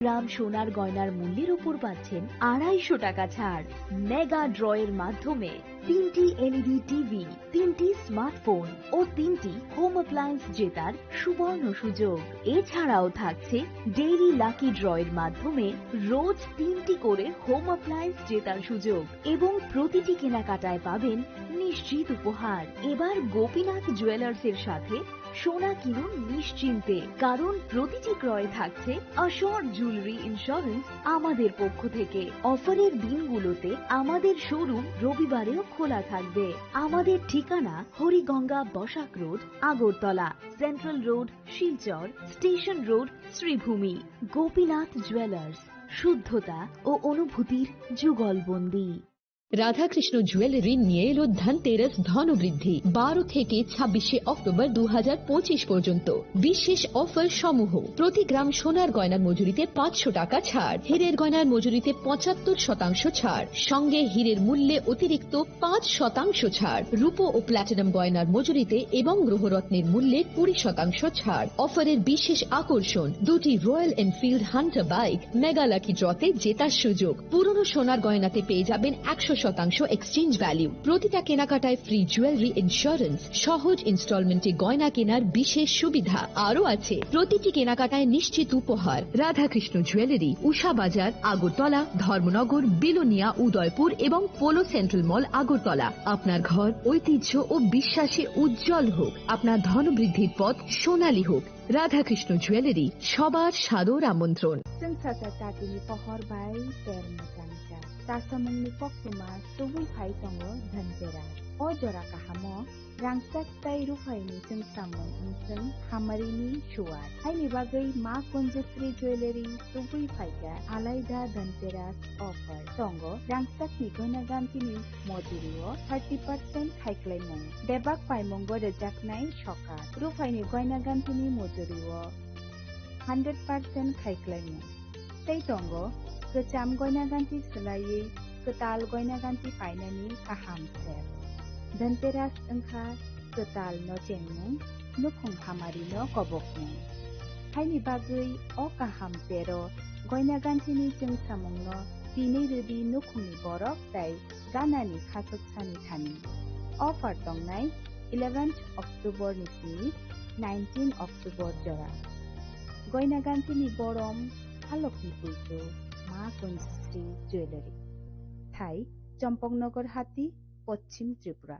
গ্রাম সোনার গয়নার মূল্যের উপর পাচ্ছেন 250 টাকা ছাড়। মেগা ড্রয়ের মাধ্যমে 3টি এলইডি টিভি, 3টি স্মার্টফোন ও 3টি হোম অ্যাপ্লায়েন্স জেতার সুবর্ণ সুযোগ। এছাড়াও থাকছে ডেইলি লাকি ড্রয়ের মাধ্যমে রোজ 3টি করে হোম অ্যাপ্লায়েন্স জেতার সুযোগ এবং প্রতিটি কেনাকাটায় পাবেন নিশ্চিত উপহার। এবার গোপীনাথ জুয়েলার্সের সাথে সোনা কিনুন নিশ্চিন্তে, কারণ প্রতিটি ক্রয়ে থাকছে অ্যাশোর্ড জুয়েলারি ইন্স্যুরেন্স আমাদের পক্ষ থেকে। অফারের দিনগুলোতে আমাদের শোরুম রবিবারেও খোলা থাকবে। আমাদের ঠিকানা Hariganga Basak road, Agartala, central road, Silchar, station road, Sribhumi. Gopinath jewellers, শুদ্ধতা ও অনুভূতির যুগলবন্দি। রাধাকৃষ্ণ জুয়েলারি নিয়ে এলো ধনতেরাস ধনবৃদ্ধি 12 থেকে 26 অক্টোবর 2025 পর্যন্ত। বিশেষ অফার সমূহ: প্রতি গ্রাম সোনার গয়নার মজুরিতে 500 টাকা ছাড়, হীরের গয়নার মজুরিতে 75% ছাড়, সঙ্গে হীরের মূল্যে অতিরিক্ত 5% ছাড়, রূপো ও প্ল্যাটিনাম গয়নার মজুরিতে এবং গ্রহরত্নের মূল্যে 20% ছাড়। অফারের বিশেষ আকর্ষণ: 2টি Royal Enfield Hunter bike mega lucky ড্রতে জেতার সুযোগ। পুরনো সোনার গয়নাতে পেয়ে যাবেন 100% এক্সচেঞ্জ ভ্যালু। প্রতিটা কেনাকাটায় ফ্রি জুয়েলারি ইন্স্যুরেন্স, সহজ ইনস্টলমেন্টে গয়না কেনার বিশেষ সুবিধা আরও আছে। প্রতিটি কেনাকাটায় নিশ্চিত উপহার। রাধাকৃষ্ণ জুয়েলারি, উষা বাজার, আগরতলা, ধর্মনগর, বিলোনিয়া, উদয়পুর এবং পোলো সেন্ট্রাল মল, আগরতলা। আপনার ঘর ঐতিহ্য ও বিশ্বাসে উজ্জ্বল হোক, আপনার ধনবৃদ্ধির পথ সোনালী হোক। রাধাকৃষ্ণ জুয়েলারি, সবার সাদর আমন্ত্রণ। Tasamungni pokuma tubui phai tongo dhanteras. O jora kahamo rangsak tai rufaini sing samung unsung hamarini shuar. Haini bagai ma konjastri jewelry tubui phaiga alaida dhanteras offer. Tongo rangsak ni gona gantini mojuriwo 30% khaiklaimung. Debak paimungbo rejaknai shoka. Rufaini goina gantini mojuriwo 100% khaiklaimung. Tei tongo kecam goina ganti selayi ketal goina ganti painani kaham ser. Dhanteras engkha ketal no cengmung nukhung hamari no kobokmung. Haini bagai o kaham sero goina ganti ni jeng samung no tini rudi nukhungni borok tai ganani khasok sani thani. Offer tongnai 11th October nisni 19 October jora. Goina ganti ni borom halokni puitu মা কঞ্জশ্রী jewellery, থাই চম্পকনগর হাতি, পশ্চিম Tripura.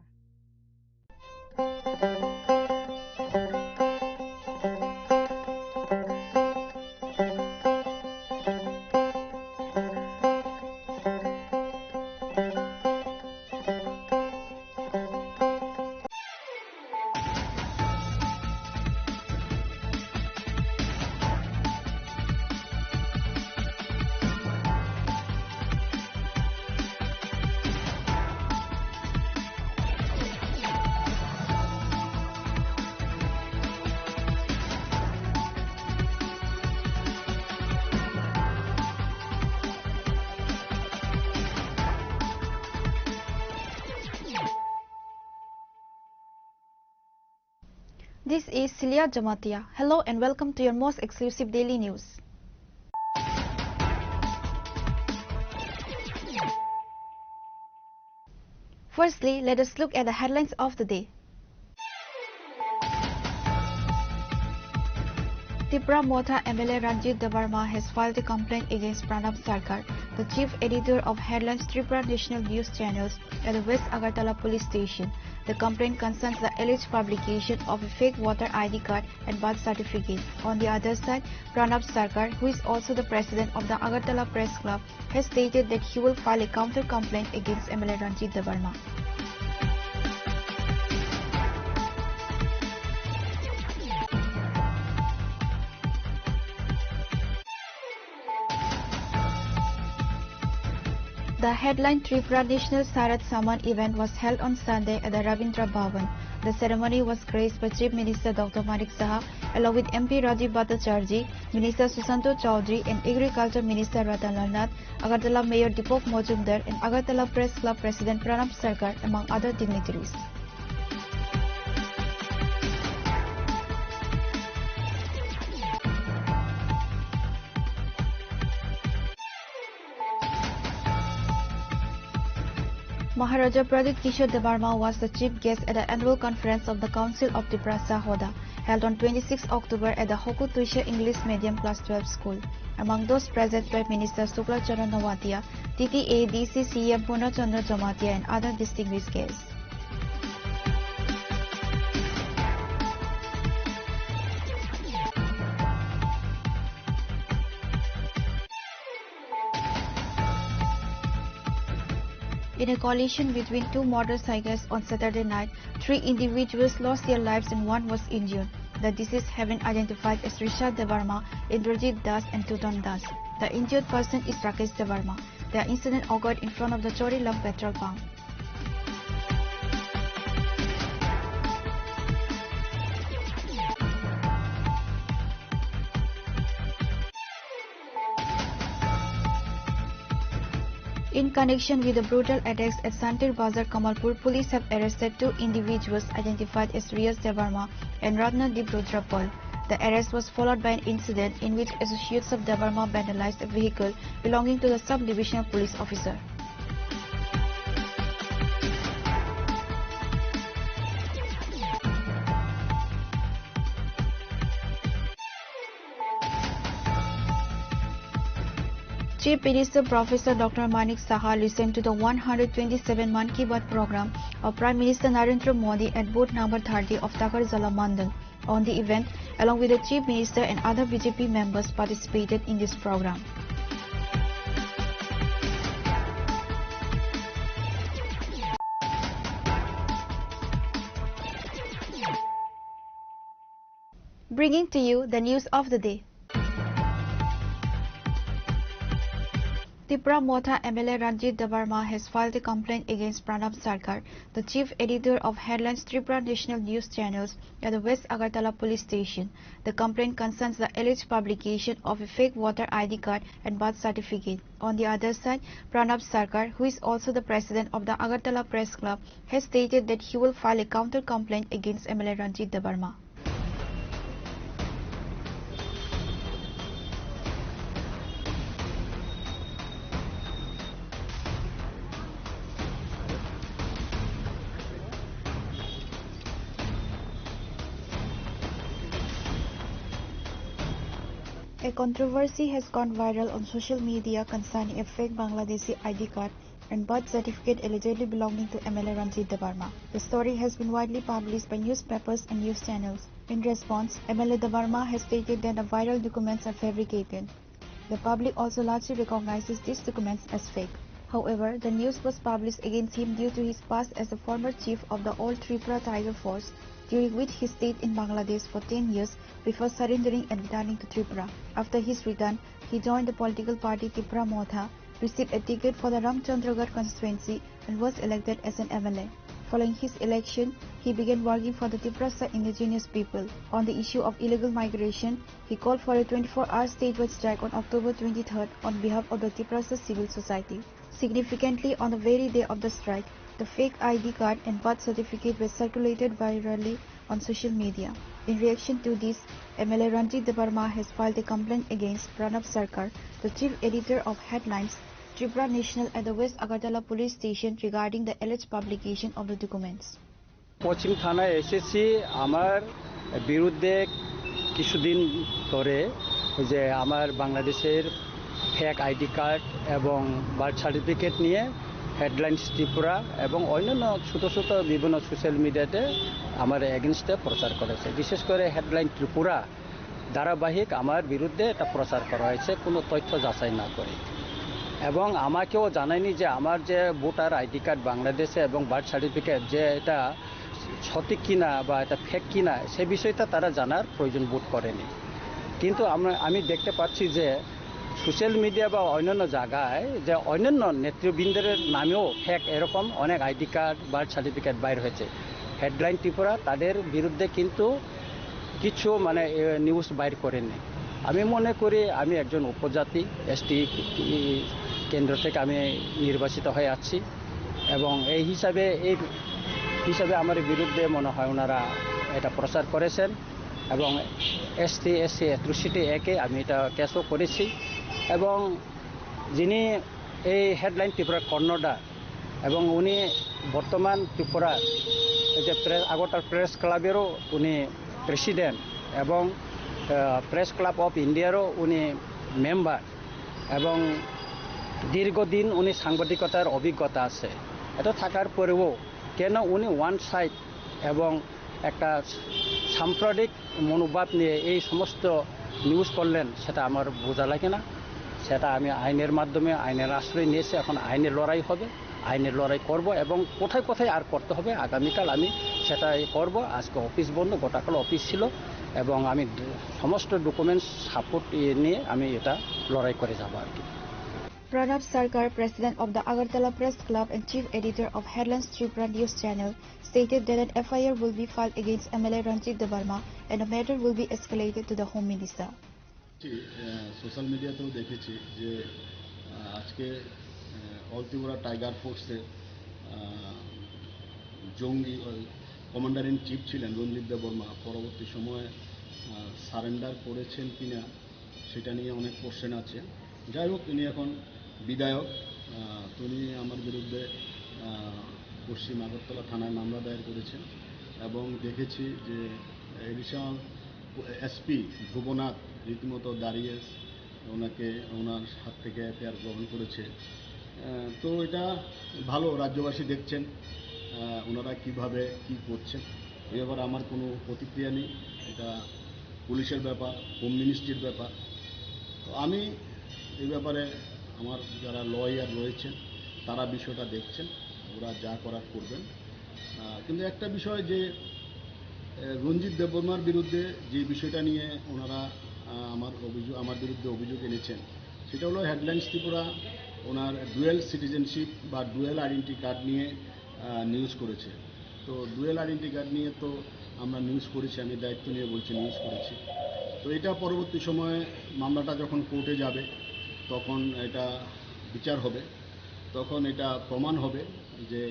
This is Celia Jamatia. Hello and welcome to your most exclusive daily news. Firstly, let us look at the headlines of the day. Tripura Motha MLA Ranjit Debarma has filed a complaint against Pranab Sarkar, the chief editor of Headlines Tripura National News Channels at the West Agartala Police Station. The complaint concerns the alleged publication of a fake voter ID card and birth certificate. On the other side, Pranab Sarkar, who is also the president of the Agartala Press Club, has stated that he will file a counter complaint against MLA Ranjit Debarma. The headline Tripura National Sarat Saman event was held on Sunday at the Rabindra Bhavan. The ceremony was graced by Chief Minister Dr. Manik Saha along with MP Rajiv Bhattacharjee, Minister Susanto Chaudhary and Agriculture Minister Ratan Lal Nath, Agartala Mayor Deepak Majumdar and Agartala Press Club President Pranab Sarkar among other dignitaries. Maharaja Pradip Kishore Debarma was the chief guest at the annual conference of the Council of Tripura Sahoda, held on 26 October at the Hoku Tuisha English Medium Class 12 School. Among those present were Minister Shukla Chandra Nawatia, TTA, DC CM Purna Chandra Jamatia and other distinguished guests. In a collision between two motorcycles on Saturday night, 3 individuals lost their lives and 1 was injured. The deceased have been identified as Rishad Debarma, Indrajit Das and Tutan Das. The injured person is Rakesh Debarma. The incident occurred in front of the Chorilam petrol pump. In connection with the brutal attacks at Santir Bazar, Kamalpur, police have arrested 2 individuals identified as Riyaz Debarma and Ratnadeep Rudrapal. The arrest was followed by an incident in which associates of Debarma vandalized a vehicle belonging to the sub-divisional police officer. Chief Minister Professor Dr. Manik Saha listened to the 127 Man Ki Baat program of Prime Minister Narendra Modi at booth number 30 of Takarjala Mandal. On the event, along with the Chief Minister and other BJP members participated in this program. Bringing to you the news of the day. Tripura Motha MLA Ranjit Debarma has filed a complaint against Pranab Sarkar, the chief editor of Headlines Tripura National News Channels at the West Agartala Police Station. The complaint concerns the alleged publication of a fake voter ID card and birth certificate. On the other side, Pranab Sarkar, who is also the president of the Agartala Press Club, has stated that he will file a counter complaint against MLA Ranjit Debarma. A controversy has gone viral on social media concerning a fake Bangladeshi ID card and birth certificate allegedly belonging to MLA Ranjit Debarma. The story has been widely published by newspapers and news channels. In response, MLA Debarma has stated that the viral documents are fabricated. The public also largely recognizes these documents as fake. However, the news was published against him due to his past as the former chief of the All Tripura Tiger Force, during which he stayed in Bangladesh for 10 years before surrendering and returning to Tripura. After his return, he joined the political party Tripura Motha, received a ticket for the Ramchandragarh constituency and was elected as an MLA. Following his election, he began working for the Tripura indigenous people. On the issue of illegal migration, he called for a 24-hour statewide strike on October 23rd on behalf of the Tripura civil society. Significantly, on the very day of the strike, the fake ID card and birth certificate were circulated virally on social media. In reaction to this, MLA Ranjit Debarma has filed a complaint against Pranab Sarkar, the chief editor of Headlines Tripura National at the West Agartala Police Station regarding the alleged publication of the documents. পশ্চিম থানায় এসেছি আমার বিরুদ্ধে কিছুদিন ধরে যে আমার বাংলাদেশের fake ID card এবং বার্থ সার্টিফিকেট নিয়ে হেডলাইন্স ত্রিপুরা এবং অন্যান্য ছোটো ছোটো বিভিন্ন সোশ্যাল মিডিয়াতে আমার এগেনস্টে প্রচার করেছে। বিশেষ করে হেডলাইন ত্রিপুরা ধারাবাহিক আমার বিরুদ্ধে এটা প্রচার করা হয়েছে কোনো তথ্য যাচাই না করে, এবং আমাকেও জানায়নি যে আমার যে ভোটার আইডি কার্ড বাংলাদেশে এবং বার্থ সার্টিফিকেট যে এটা সঠিক কিনা বা এটা ফেক কিনা সে বিষয়টা তারা জানার প্রয়োজন বোধ করেনি। কিন্তু আমি দেখতে পাচ্ছি যে সোশ্যাল মিডিয়া বা অন্যান্য জায়গায় যে অন্যান্য নেতৃবৃন্দের নামেও ফেক এরকম অনেক আইডি কার্ড বার্থ সার্টিফিকেট বাইর হয়েছে। হেডলাইন ত্রিপুরা তাদের বিরুদ্ধে কিন্তু কিছু নিউজ বাইর করেনি। আমি মনে করি আমি একজন উপজাতি এসটি কেন্দ্র থেকে আমি নির্বাচিত হয়ে আছি, এবং এই হিসাবে আমার বিরুদ্ধে মনে হয় ওনারা এটা প্রচার করেছেন, এবং এসসি অ্যাট্রোসিটি অ্যাক্টে আমি এটা কেসও করেছি। এবং যিনি এই হেডলাইন ত্রিপুরা কর্ণধার এবং উনি বর্তমান ত্রিপুরা যে আগরতলা প্রেস ক্লাবেরও উনি প্রেসিডেন্ট এবং প্রেস ক্লাব অফ ইন্ডিয়ারও উনি মেম্বার এবং দীর্ঘদিন উনি সাংবাদিকতার অভিজ্ঞতা আছে। এটা থাকার পরেও কেন উনি ওয়ান সাইড এবং একটা সাম্প্রদায়িক মনোভাব নিয়ে এই সমস্ত নিউজ করলেন সেটা আমার বোঝা লাগে না। সেটা আমি আইনের মাধ্যমে আইনের আশ্রয় নিয়েছি, এখন আইনের লড়াই হবে, আইনের লড়াই করব এবং কোথায় কোথায় আর করতে হবে আগামীকাল আমি সেটাই করব। আজকে অফিস বন্ধ, গোটাকাল অফিস ছিল এবং আমি সমস্ত ডকুমেন্টস সাপোর্ট নিয়ে আমি এটা লড়াই করে যাব আর কি। Pranab Sarkar, president of the Agartala Press Club and chief editor of Headlines Tripura News Channel, stated that an FIR will be filed against MLA Ranjit Debarma and the matter will be escalated to the Home Minister. Social মিডিয়াতেও দেখেছি যে আজকে all Tripura tiger ফোর্সের জঙ্গি commander in chief ছিলেন রঞ্জিত দেববর্মা, পরবর্তী সময়ে surrender করেছেন কিনা সেটা নিয়ে অনেক কোশ্চেন আছে। যাই হোক, তিনি এখন বিধায়ক, তিনি আমার বিরুদ্ধে পশ্চিম আগরতলা থানায় মামলা দায়ের করেছেন এবং দেখেছি যে এডিশনাল এসপি ধ্রুবনাথ রীতিমতো দাঁড়িয়ে ওনাকে ওনার হাত থেকে এফআইআর গ্রহণ করেছে। তো এটা ভালো, রাজ্যবাসী দেখছেন ওনারা কিভাবে কি করছেন। এ ব্যাপারে আমার কোনো প্রতিক্রিয়া নেই, এটা পুলিশের ব্যাপার, হোম মিনিস্ট্রির ব্যাপার। তো আমি এই ব্যাপারে আমার যারা লয়ার রয়েছেন তারা বিষয়টা দেখছেন, ওরা যা করার করবেন। কিন্তু একটা বিষয় যে রঞ্জিত দেববর্মার বিরুদ্ধে যে বিষয়টা নিয়ে ওনারা আমার বিরুদ্ধে অভিযোগ এনেছেন সেটা হলো হেডলাইন্স ত্রিপুরা ওনার ডুয়েল সিটিজেনশিপ বা ডুয়েল আইডেন্টি কার্ড নিয়ে নিউজ করেছে। তো ডুয়েল আইডেন্টি কার্ড নিয়ে তো আমরা নিউজ করেছি, আমি দায়িত্ব নিয়ে বলছি নিউজ করেছি। তো এটা পরবর্তী সময়ে মামলাটা যখন কোর্টে যাবে তখন এটা বিচার হবে, তখন এটা প্রমাণ হবে যে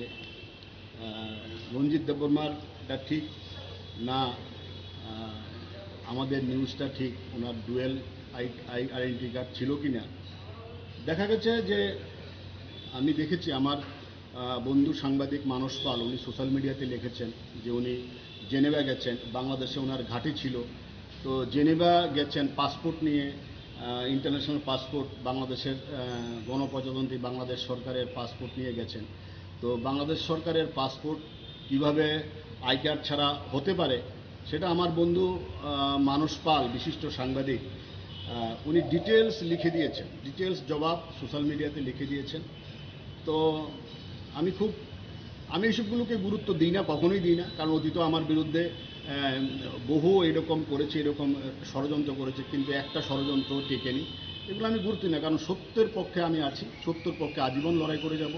রঞ্জিত দেববর্মার এটা ঠিক না আমাদের নিউজটা ঠিক, ওনার ডুয়েল আইডেন্টি কার্ড ছিল কি না। দেখা গেছে যে আমি দেখেছি আমার বন্ধু সাংবাদিক মানস পাল উনি সোশ্যাল মিডিয়াতে লিখেছেন যে উনি জেনেভা গেছেন, বাংলাদেশে ওনার ঘাঁটি ছিল। তো জেনেভা গেছেন পাসপোর্ট নিয়ে, ইন্টারন্যাশনাল পাসপোর্ট, বাংলাদেশের গণপ্রজাতন্ত্রী বাংলাদেশ সরকারের পাসপোর্ট নিয়ে গেছেন। তো বাংলাদেশ সরকারের পাসপোর্ট কিভাবে আই কার্ড ছাড়া হতে পারে সেটা আমার বন্ধু মানস পাল বিশিষ্ট সাংবাদিক উনি ডিটেলস লিখে দিয়েছেন, ডিটেলস জবাব সোশ্যাল মিডিয়াতে লিখে দিয়েছেন। তো আমি এসবগুলোকে গুরুত্ব দিই না, কখনোই দিই না, কারণ অতীত আমার বিরুদ্ধে বহু এরকম করেছে, এরকম ষড়যন্ত্র করেছে, কিন্তু একটা ষড়যন্ত্র টেকেনি। এগুলো আমি গুরুত্ব দিই না, কারণ সত্যের পক্ষে আমি আছি, সত্যের পক্ষে আজীবন লড়াই করে যাব।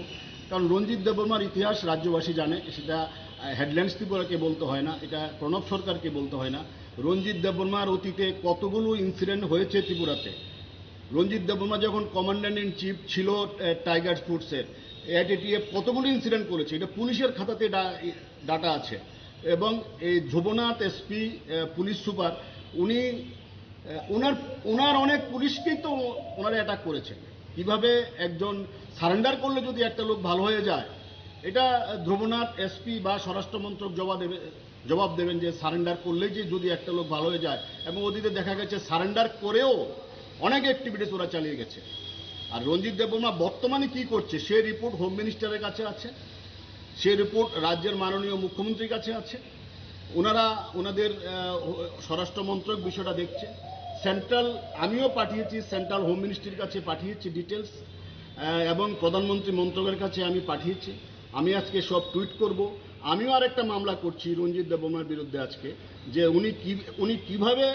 কারণ রঞ্জিত দেববর্মার ইতিহাস রাজ্যবাসী জানে, সেটা হেডলাইন্স ত্রিপুরাকে বলতে হয় না, এটা প্রণব সরকারকে বলতে হয় না। রঞ্জিত দেববর্মার অতীতে কতগুলো ইনসিডেন্ট হয়েছে ত্রিপুরাতে। রঞ্জিত দেববর্মা যখন কমান্ডার ইন চিফ ছিল টাইগার ফোর্সের, এটিএফ কতগুলো ইনসিডেন্ট করেছে, এটা পুলিশের খাতাতে ডাটা আছে। এবং এই ধ্রুবনাথ এসপি পুলিশ সুপার উনি ওনার অনেক পুলিশকেই তো ওনারা অ্যাটাক করেছেন। কিভাবে একজন সারেন্ডার করলে যদি একটা লোক ভালো হয়ে যায়, এটা ধ্রুবনাথ এসপি বা স্বরাষ্ট্রমন্ত্রক জবাব দেবেন যে সারেন্ডার করলেই যে যদি একটা লোক ভালো হয়ে যায়। এবং অতীতে দেখা গেছে সারেন্ডার করেও অনেক অ্যাক্টিভিটিস ওরা চালিয়ে গেছে। আর রঞ্জিত দেববর্মা বর্তমানে কি করছে সে রিপোর্ট হোম মিনিস্টারের কাছে আছে, সে রিপোর্ট রাজ্যের মাননীয় মুখ্যমন্ত্রীর কাছে আছে। ওনাদের স্বরাষ্ট্র মন্ত্রক বিষয়টা দেখছে। আমিও পাঠিয়েছি সেন্ট্রাল হোম মিনিস্ট্রির কাছে, পাঠিয়েছি ডিটেলস, এবং প্রধানমন্ত্রী মন্ত্রকের কাছে আমি পাঠিয়েছি। আমি আজকে সব টুইট করব। আমিও আরেকটা মামলা করছি রঞ্জিত দেববর্মার বিরুদ্ধে আজকে, যে উনি কিভাবে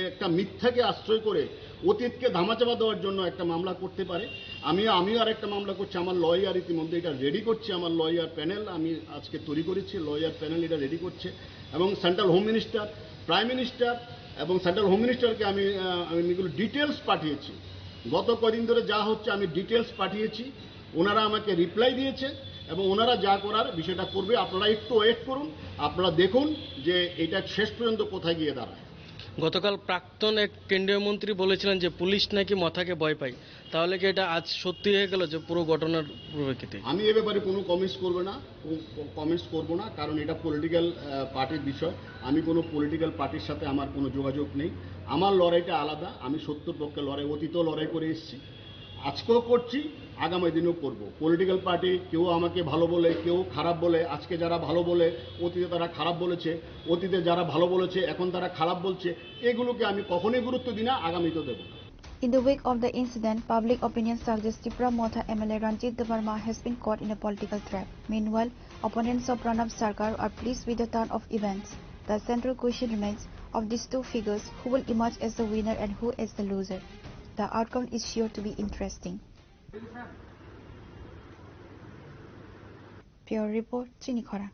একটা মিথ্যাকে আশ্রয় করে অতীতকে ধামাচাপা দেওয়ার জন্য একটা মামলা করতে পারে। আমিও আরেকটা মামলা করছি, আমার লয়ার ইতিমধ্যে এটা রেডি করছে, আমার লয়ার প্যানেল আমি আজকে তৈরি করেছি, লয়ার প্যানেল এটা রেডি করছে। এবং central home minister, prime minister এবং সেন্ট্রাল হোম মিনিস্টারকে আমি এগুলো ডিটেলস পাঠিয়েছি। গত কদিন ধরে যা হচ্ছে আমি ডিটেলস পাঠিয়েছি, ওনারা আমাকে রিপ্লাই দিয়েছে এবং ওনারা যা করার বিষয়টা করবে। আপনারা একটু ওয়েট করুন, আপনারা দেখুন যে এটা শেষ পর্যন্ত কোথায় গিয়ে দাঁড়ায়। গতকাল প্রাক্তন এক কেন্দ্রীয় মন্ত্রী বলেছিলেন যে পুলিশ নাকি মথাকে ভয় পায়, তাহলে কি এটা আজ সত্যি হয়ে গেল যে পুরো ঘটনার পরিপ্রেক্ষিতে? আমি এ ব্যাপারে কোনো কমেন্টস করব না, কারণ এটা পলিটিক্যাল পার্টির বিষয়। আমি কোনো পলিটিক্যাল পার্টির সাথে আমার কোনো যোগাযোগ নেই। আমার লড়াইটা আলাদা। আমি সত্যর পক্ষে লড়াই, অতীতেও লড়াই করে এসেছি, আজকেও করছি, আগামী দিনেও করব। পলিটিক্যাল পার্টি কেউ আমাকে ভালো বলে, কেউ খারাপ বলে। আজকে যারা ভালো বলে, অতীতে তারা খারাপ বলেছে, অতীতে যারা ভালো বলেছে এখন তারা খারাপ বলছে, এগুলোকে আমি কখনোই গুরুত্ব দিই না, আগামীতেও দেব না। In the wake of the incident, public opinion suggests Tripura Motha MLA Ranjit Debarma has been caught in a political trap. Meanwhile, opponents of Pranab Sarkar are pleased with the turn of events. The central question remains of these two figures, who will emerge as the winner and who as the loser. The outcome is sure to be interesting. Pure Report, Chini Khora.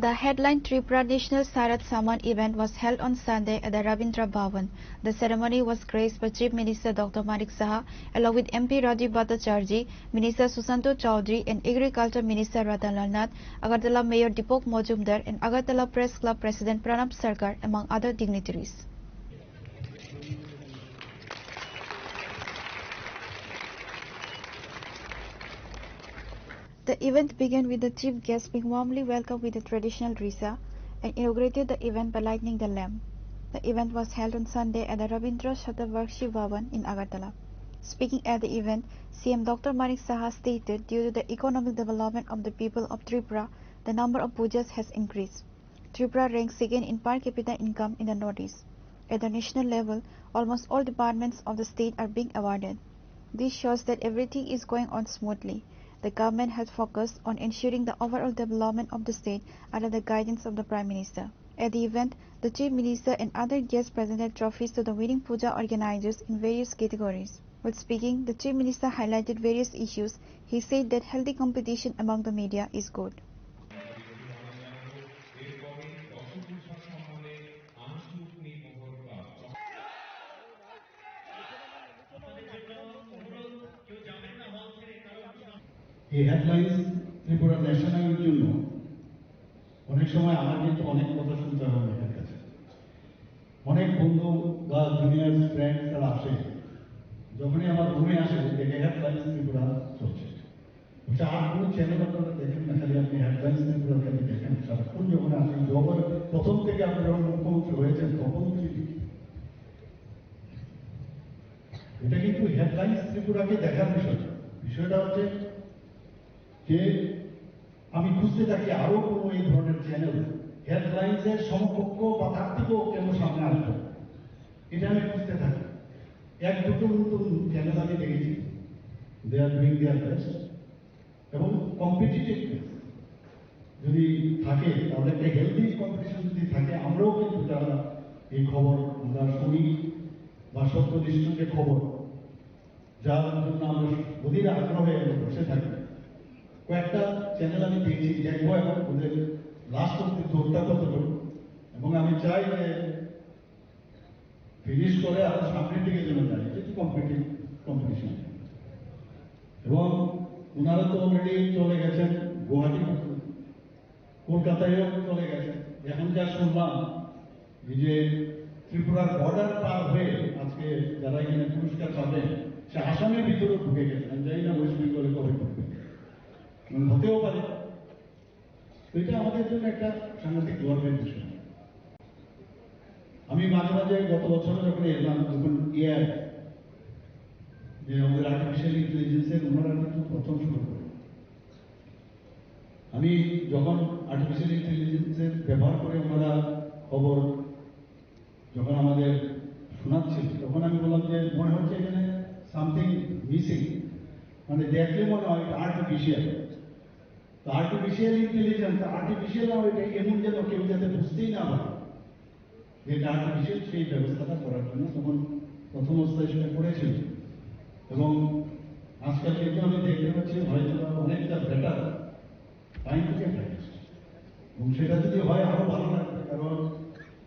The headline Tripura National Sarat Saman event was held on Sunday at the Rabindra Bhavan. The ceremony was graced by Chief Minister Dr. Manik Saha, along with MP Rajiv Bhattacharjee, Minister Susanto Chowdhury and Agriculture Minister Ratanlal Nath, Agartala Mayor Deepak Majumdar and Agartala Press Club President Pranab Sarkar, among other dignitaries. The event began with the chief guest being warmly welcomed with the traditional drisa and inaugurated the event by lighting the lamp. The event was held on Sunday at the Rabindra Shatavarshi Bhavan in Agartala. Speaking at the event, CM Dr. Manik Saha stated due to the economic development of the people of Tripura, the number of pujas has increased. Tripura ranks second in per capita income in the Northeast. At the national level, almost all departments of the state are being awarded. This shows that everything is going on smoothly. The government has focused on ensuring the overall development of the state under the guidance of the Prime Minister. At the event, the Chief Minister and other guests presented trophies to the winning puja organizers in various categories. While speaking, the Chief Minister highlighted various issues. He said that healthy competition among the media is good. এই headlines Tripura ন্যাশনালের জন্য অনেক সময় আমার কিন্তু অনেক কথা শুনতে হয় অনেকের কাছে। অনেক বন্ধু বা জুনিয়র ফ্রেন্ড তারা আসে, যখনই আমার রুমে আসে দেখে হেডলাইন্স ত্রিপুরা চলছে। বলছে আর কোনো চ্যানেল আপনারা দেখেন না, খালি আপনি হেডলাইন্স ত্রিপুরা খালি দেখেন। সারাক্ষণ যখন আসেন, যখন প্রথম থেকে আপনি যখন মুখ্যমন্ত্রী হয়েছেন তখন থেকে এটা কিন্তু হেডলাইন্স ত্রিপুরাকে দেখার বিষয়টা হচ্ছে যে আমি খুঁজতে থাকি আরো কোনো এই ধরনের চ্যানেল হেডলাইন্সের সমকক্ষ বা তার থেকেও কেন সামনে আসবে, এটা আমি খুঁজতে থাকি। এক দুটো নতুন চ্যানেল আমি দেখেছি, দে আর ডুইং দেয়ার বেস্ট, এবং কম্পিটিটিভনেস যদি থাকে তাহলে একটা হেলদি কম্পিটিশন যদি থাকে, আমরাও কিন্তু যারা এই খবর আমরা শুনি বা সত্যনিষ্ঠ যে খবর, যার জন্য আমরা অধীর আগ্রহে বসে থাকি, কয়েকটা চ্যানেল আমি দেখছি, দেখবো এখন ওদের লাস্ট অব্দি জোরটা কতটুকু, এবং আমি চাই যে ফিনিশ করে আরো সামনের দিকে যেন যায়, যেহেতু কম্পিটিশন। এবং ওনারা তো অলরেডি চলে গেছেন গুয়াহাটি, কলকাতায়ও চলে গেছেন। এখন যা শুনলাম যে ত্রিপুরার বর্ডার পার হয়ে আজকে যারা এখানে পুরস্কার পাবেন সে আসামের ভিতরেও ঢুকে গেছে। আমি জানি না ওয়েস্ট বেঙ্গলে কবে ঢুকবে, হতেও পারে। এটা আমাদের জন্য একটা সাংঘাতিক গর্বের বিষয়। আমি মাঝে মাঝে গত বছর যখন এলাম, তখন এআই যে আমাদের আর্টিফিশিয়াল ইন্টেলিজেন্সের ওনারা কিন্তু প্রথম শুরু করে। আমি যখন আর্টিফিশিয়াল ইন্টেলিজেন্সের ব্যবহার করে ওনারা খবর যখন আমাদের শোনাচ্ছিল, তখন আমি বললাম যে মনে হচ্ছে এখানে সামথিং মিসিং, মানে দেখলে মনে হয় আর্টিফিশিয়াল। তো আর্টিফিশিয়াল ইন্টেলিজেন্স, আর্টিফিশিয়াল না, এটা এমন যেন কেউ যাতে বুঝতেই না পারে যেটা আর্টিফিশিয়াল, সেই ব্যবস্থাটা করার জন্য তখন প্রথম অবস্থায় সেটা করেছিল। এবং আজকাল কিন্তু আমি দেখতে পাচ্ছি হয়তো অনেকটা বেটার টাইম থেকে প্র্যাকটিস, এবং সেটা যদি হয় আরো ভালো লাগবে। কারণ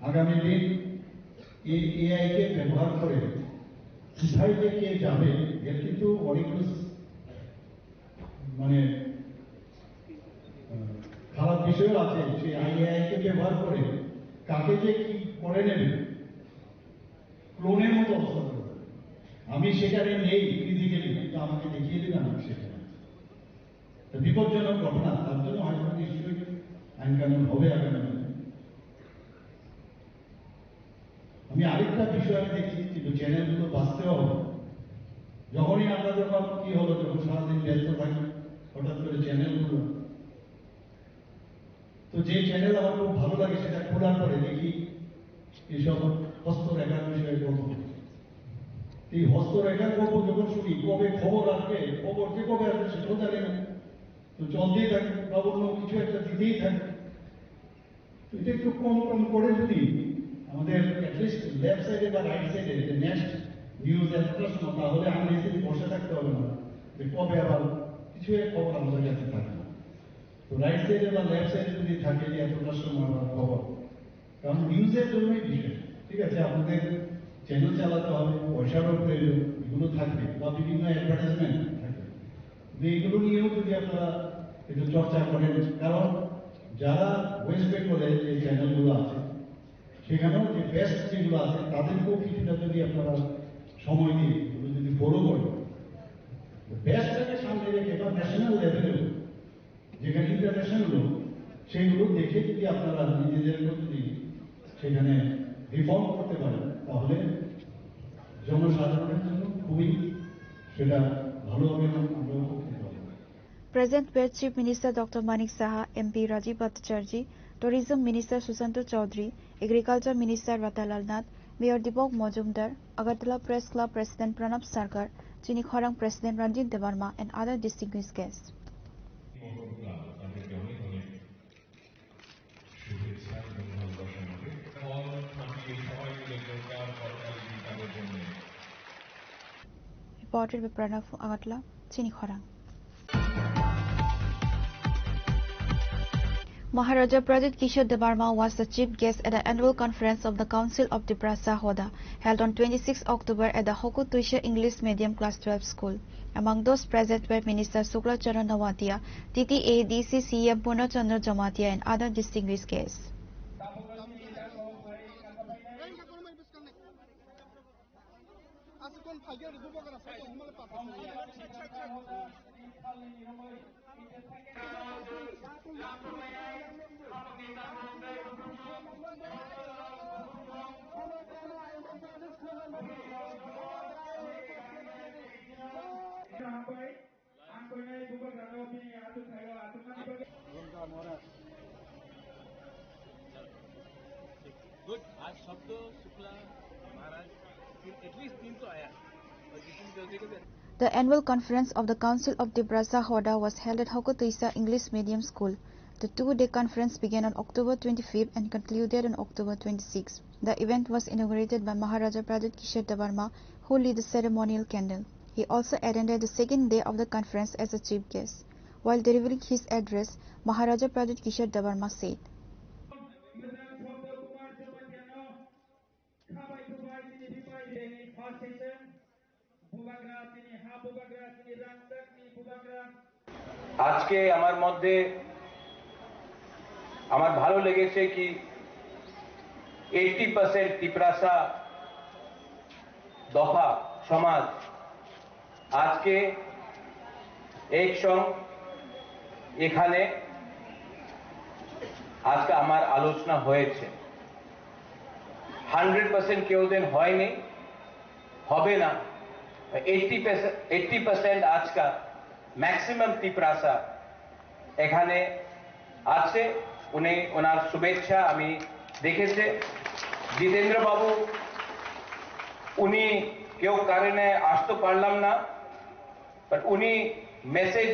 আগামী দিন এই এআই কে ব্যবহার করে কোথায় যে কে যাবে এর কিন্তু অনেকগুলো মানে খারাপ বিষয়ও আছে, সেই আইএআই কে ব্যবহার করে কাকে যে কি করে নেবে ক্লোনের মতো অবস্থা করবে। আমি সেখানে নেই ফিজিক্যালি, কিন্তু আমাকে দেখিয়ে দিন আমি সেখানে। বিপজ্জনক ঘটনা, তার জন্য হয়তো নিশ্চয়ই আইন কানুন হবে আগামী দিনে। আমি আরেকটা বিষয় দেখি, কিন্তু চ্যানেলগুলো বাঁচতেও হবে। যখনই আমরা যখন কি হলো, যখন সারাদিন ব্যস্ত থাকি, হঠাৎ করে চ্যানেলগুলো, তো যে চ্যানেল আমার খুব ভালো লাগে সেটা খোলার পরে দেখি এসব হস্তরেখার বিষয়ে গল্প। এই হস্তরেখার গল্প যখন শুনি, কবে খবর আসবে, খবর যে কবে আসবে সেটাও জানি না, তো চলতেই থাকে, বা অন্য কিছু একটা দিতেই থাকে। এটা একটু কম কম করে যদি আমাদের অ্যাটলিস্ট লেফট সাইডে বা রাইট সাইডে যে নেক্সট নিউজ এতটা সময়, তাহলে আমরা এসে বসে থাকতে হবে না যে কবে আবার কিছু এক খবর আমাদের কাছে থাকে না। তো রাইট সাইডে বা লেফট সাইডে যদি থাকে যে এতটা সময় আবার খবর, কারণ নিউজের জন্যই বিষয়। ঠিক আছে, আপনাদের চ্যানেল চালাতে হবে, পয়সারও প্রয়োজন, এগুলো থাকবে, বা বিভিন্ন অ্যাডভার্টাইজমেন্ট থাকবে। এইগুলো নিয়েও যদি আপনারা একটু চর্চা করেন, কারণ যারা ওয়েস্ট বেঙ্গলে যে চ্যানেলগুলো আছে সেখানেও যে বেস্ট যেগুলো আছে তাদেরকেও কিছুটা যদি আপনারা সময় দিয়ে এগুলো যদি বড় করেন, বেস্টটাকে সামনে রেখে বা ন্যাশনাল লেভেলেও যেখানে ইন্টারন্যাশনাল লোক, সেইগুলো দেখে যদি আপনারা নিজেদের যদি সেখানে রিফর্ম করতে পারেন, তাহলে জনসাধারণের জন্য খুবই সেটা ভালো হবে এবং আমরা উপকৃত হব। Present were Chief Minister Dr. Manik Saha, MP Rajiv Bhattacharjee, Tourism Minister Susanto Chaudhary, Agriculture Minister Ratalal Nath, Mayor Deepak Majumdar, Agartala Press Club President Pranab Sarkar, Chini Khorang President Ranjit Debarma, and other distinguished guests. Reported by Pranav Agartala, Chini Khorang. Maharaja Pradit Kishore Debarma was the chief guest at the annual conference of the Council of Tiprasa Hoda, held on 26 October at the Hoku Tuisha English Medium Class 12 School. Among those present were Minister Sukla Charan Nawatia, TTA, DC CM Purna Chandra Jamatia, and other distinguished guests. आज शब्द शुक्ला महाराज at least 3 तो आया। The annual conference of the Council of Tiprasa Hoda was held at Hokotuisa English Medium School. The two-day conference began on October 25 and concluded on October 26. The event was inaugurated by Maharaja Pradit Kishore Debarma, who lit the ceremonial candle. He also attended the second day of the conference as a chief guest. While delivering his address, Maharaja Pradit Kishore Debarma said, আজকে আমার মধ্যে আমার ভালো লেগেছে কি 80% তিপ্রাসা দফা সমাজ আজকে একসঙ্গে এখানে আজকে আমার আলোচনা হয়েছে। 100% কেউ দিন হয়নি, হবে না। 80% আজকা ম্যাক্সিমাম তিপ্রাসা এখানে আছে। উনি ওনার শুভেচ্ছা আমি দেখেছে। জিতেন্দ্র বাবু উনি কেউ কারণে আসতে পারলাম না, বাট উনি মেসেজ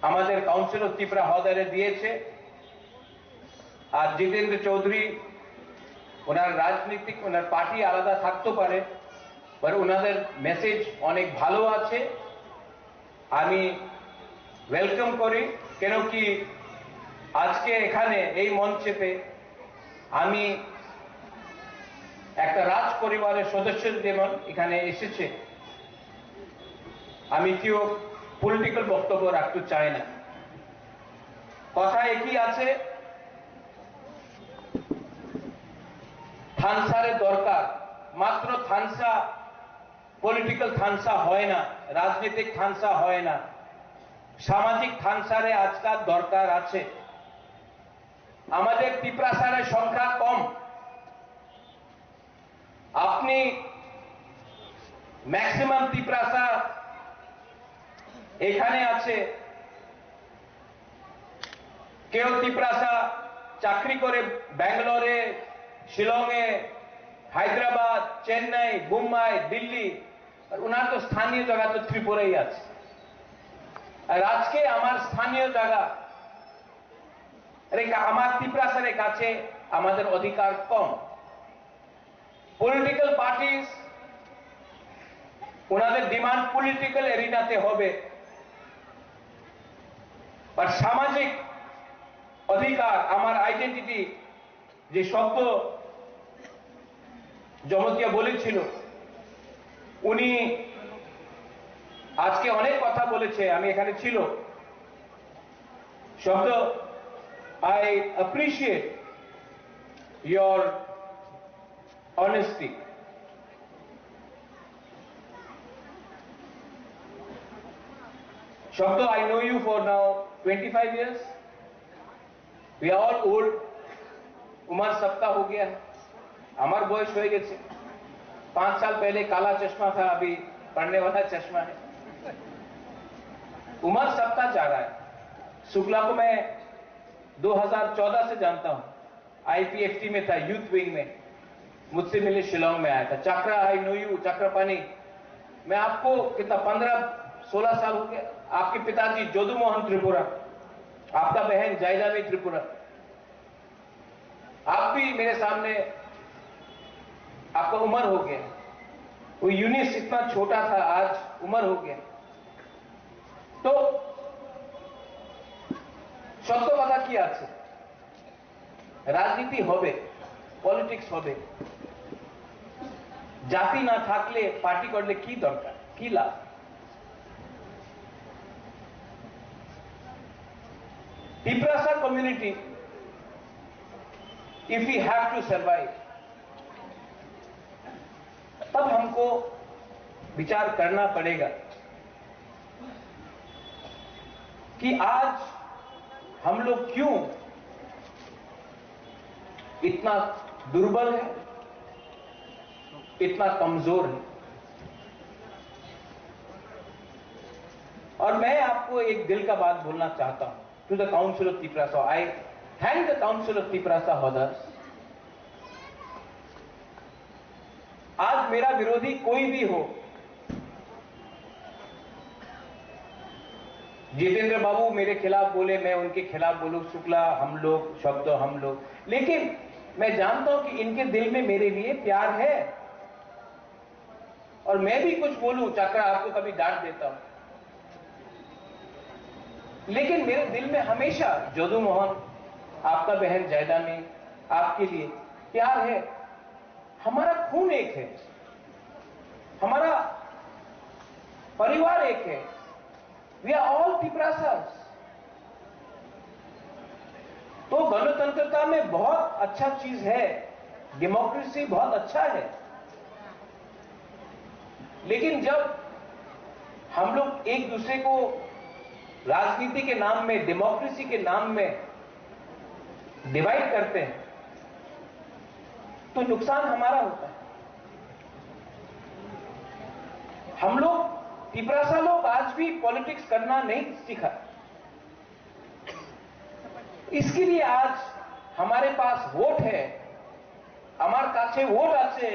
আমাদের কাউন্সিল অফ ত্রিপুরা হদারে দিয়েছে। আর জিতেন্দ্র চৌধুরী ওনার রাজনীতিক ওনার পার্টি আলাদা থাকতে পারে, বাট ওনাদের মেসেজ অনেক ভালো আছে। আমি ওয়েলকাম করি, কেন কি আজকে এখানে এই মঞ্চেতে আমি একটা রাজ পরিবারের সদস্য যেমন এখানে এসেছে, আমি কেউ পলিটিক্যাল বক্তব্য রাখতে চাই না। কথা একই আছে, থানসারে দরকার। মাত্র থানসা পলিটিক্যাল থানসা হয় না, রাজনৈতিক থানসা হয় না, সামাজিক থানসারে আজকাল দরকার আছে। আমাদের তিপ্রাসারের সংখ্যা কম, আপনি ম্যাক্সিমাম তিপ্রাসা এখানে আছে। কেউ তিপ্রাসা চাকরি করে ব্যাঙ্গালোরে, শিলংয়ে, হায়দ্রাবাদ, চেন্নাই, মুম্বাই, দিল্লি, আর ওনার তো স্থানীয় জায়গা তো ত্রিপুরাই আছে। আর আজকে আমার স্থানীয় জায়গা আমার তিপ্রাসারের কাছে আমাদের অধিকার কম। পলিটিক্যাল পার্টিস ওনাদের ডিমান্ড পলিটিক্যাল এরিনাতে হবে, আর সামাজিক অধিকার, আমার আইডেন্টিটি যে শব্দ জমতিয়া বলেছিল, উনি আজকে অনেক কথা বলেছে, আমি এখানে ছিল। শব্দ I appreciate your honesty. Shabdo, I know you for now 25 years. We are all old. उम्र सबका हो गया है, हमार बयस हो गए। 5 साल पहले काला चश्मा था, अभी पढ़ने वाला चश्मा है। उम्र सबका जा रहा है। शुक्ला को मैं 2014 से जानता हूं, आईपीएफटी में था, यूथ विंग में, मुझसे मिले शिलोंग में आया था। चक्रा, आई नो यू, चक्रपानी, मैं आपको कितना 15-16 साल हो गया। आपके पिताजी जोदू मोहन त्रिपुरा, आपका बहन जायदावी त्रिपुरा, आप भी मेरे सामने, आपका उम्र हो गया। वो यूनिस इतना छोटा था, आज उम्र हो गया। तो সত্য কথা কি আছে, রাজনীতি হবে, পলিটিক্স হবে। জাতি না থাকলে পার্টি করলে কি দরকার, কি লাভ? Tiprasa community, if we have to survive, तब हमको विचार करना पड़ेगा कि आज हम लोग क्यों इतना दुर्बल है, इतना कमजोर है। और मैं आपको एक दिल का बात बोलना चाहता हूं to the council of Tiprasa. I thank the council of Tiprasa हॉदर्स। आज मेरा विरोधी कोई भी हो, जितेंद्र बाबू मेरे खिलाफ बोले, मैं उनके खिलाफ बोलूं, शुक्ला हम लोग, शब्द हम लोग, लेकिन मैं जानता हूं कि इनके दिल में मेरे लिए प्यार है। और मैं भी कुछ बोलूं, चक्रा आपको कभी डांट देता हूं, लेकिन मेरे दिल में हमेशा जोदू मोहन, आपका बहन जायदानी, आपके लिए प्यार है। हमारा खून एक है, हमारा परिवार एक है। We are all तिपरासास। तो गणतंत्रता में बहुत अच्छा चीज है, डेमोक्रेसी बहुत अच्छा है, लेकिन जब हम लोग एक दूसरे को राजनीति के नाम में, डेमोक्रेसी के नाम में डिवाइड करते हैं, तो नुकसान हमारा होता है। हम लोग तिपरासा लोग आज भी पॉलिटिक्स करना नहीं सीखा। इसके लिए आज हमारे पास वोट है, हमारे काছে वोट আছে,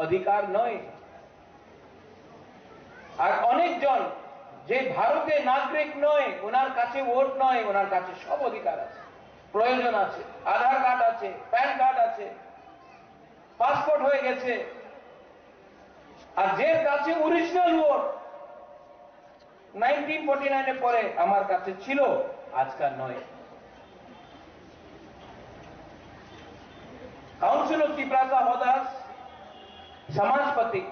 অধিকার নয়। আর অনেকজন যে ভারতের নাগরিক নয়, ওনার কাছে ভোট নয়, ওনার কাছে সব অধিকার আছে, প্রয়োজন আছে, আধার কার্ড আছে, প্যান কার্ড আছে, পাসপোর্ট হয়ে গেছে। আর যে কাছে অরিজিনাল ভোট 1949 এর পরে আমার কাছে ছিল, আজকাল নয়। काउंसिल ऑफ तिपरासा हॉदर्स, समाजपति,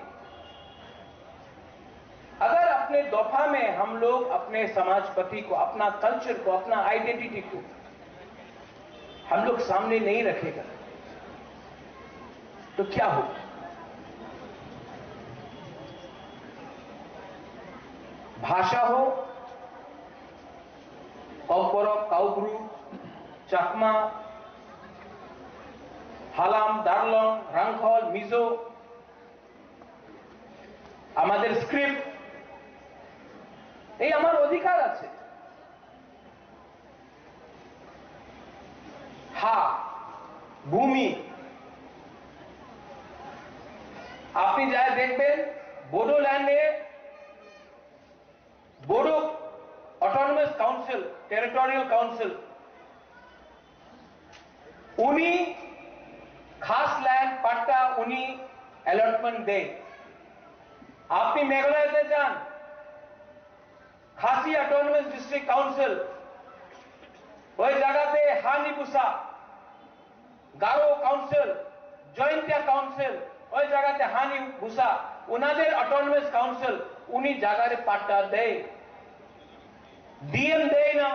अगर अपने अपने दफा में हम लोग अपने समाजपति को, अपना कल्चर को, अपना आइडेंटिटी को हम लोग सामने नहीं रखेगा तो क्या होगा? भाषा हो, कौपरक, काउब्रु, চাকমা, হালাম, দারলং, রাংখল, মিজো, আমাদের স্ক্রিপ্ট, এই আমার অধিকার আছে। হা, ভূমি, আপনি যাই দেখবেন বোডোল্যান্ডে Bodo autonomous council, territorial council, उनी खास लैंड पट्टा उनी अलॉटमेंट दे। आपनी मेघालय जान खासी ऑटोनमस डिस्ट्रिक्ट काउंसिल ওই জায়গাতে হানিবুসা, গারো কাউন্সিল, জয়ন্তিয়া কাউন্সিল, ওই জায়গাতে হানিবুসা ওনাদের অটোনমাস কাউন্সিল উনি জায়গায় পাট্টা দেয়, ডিএম দেয় না।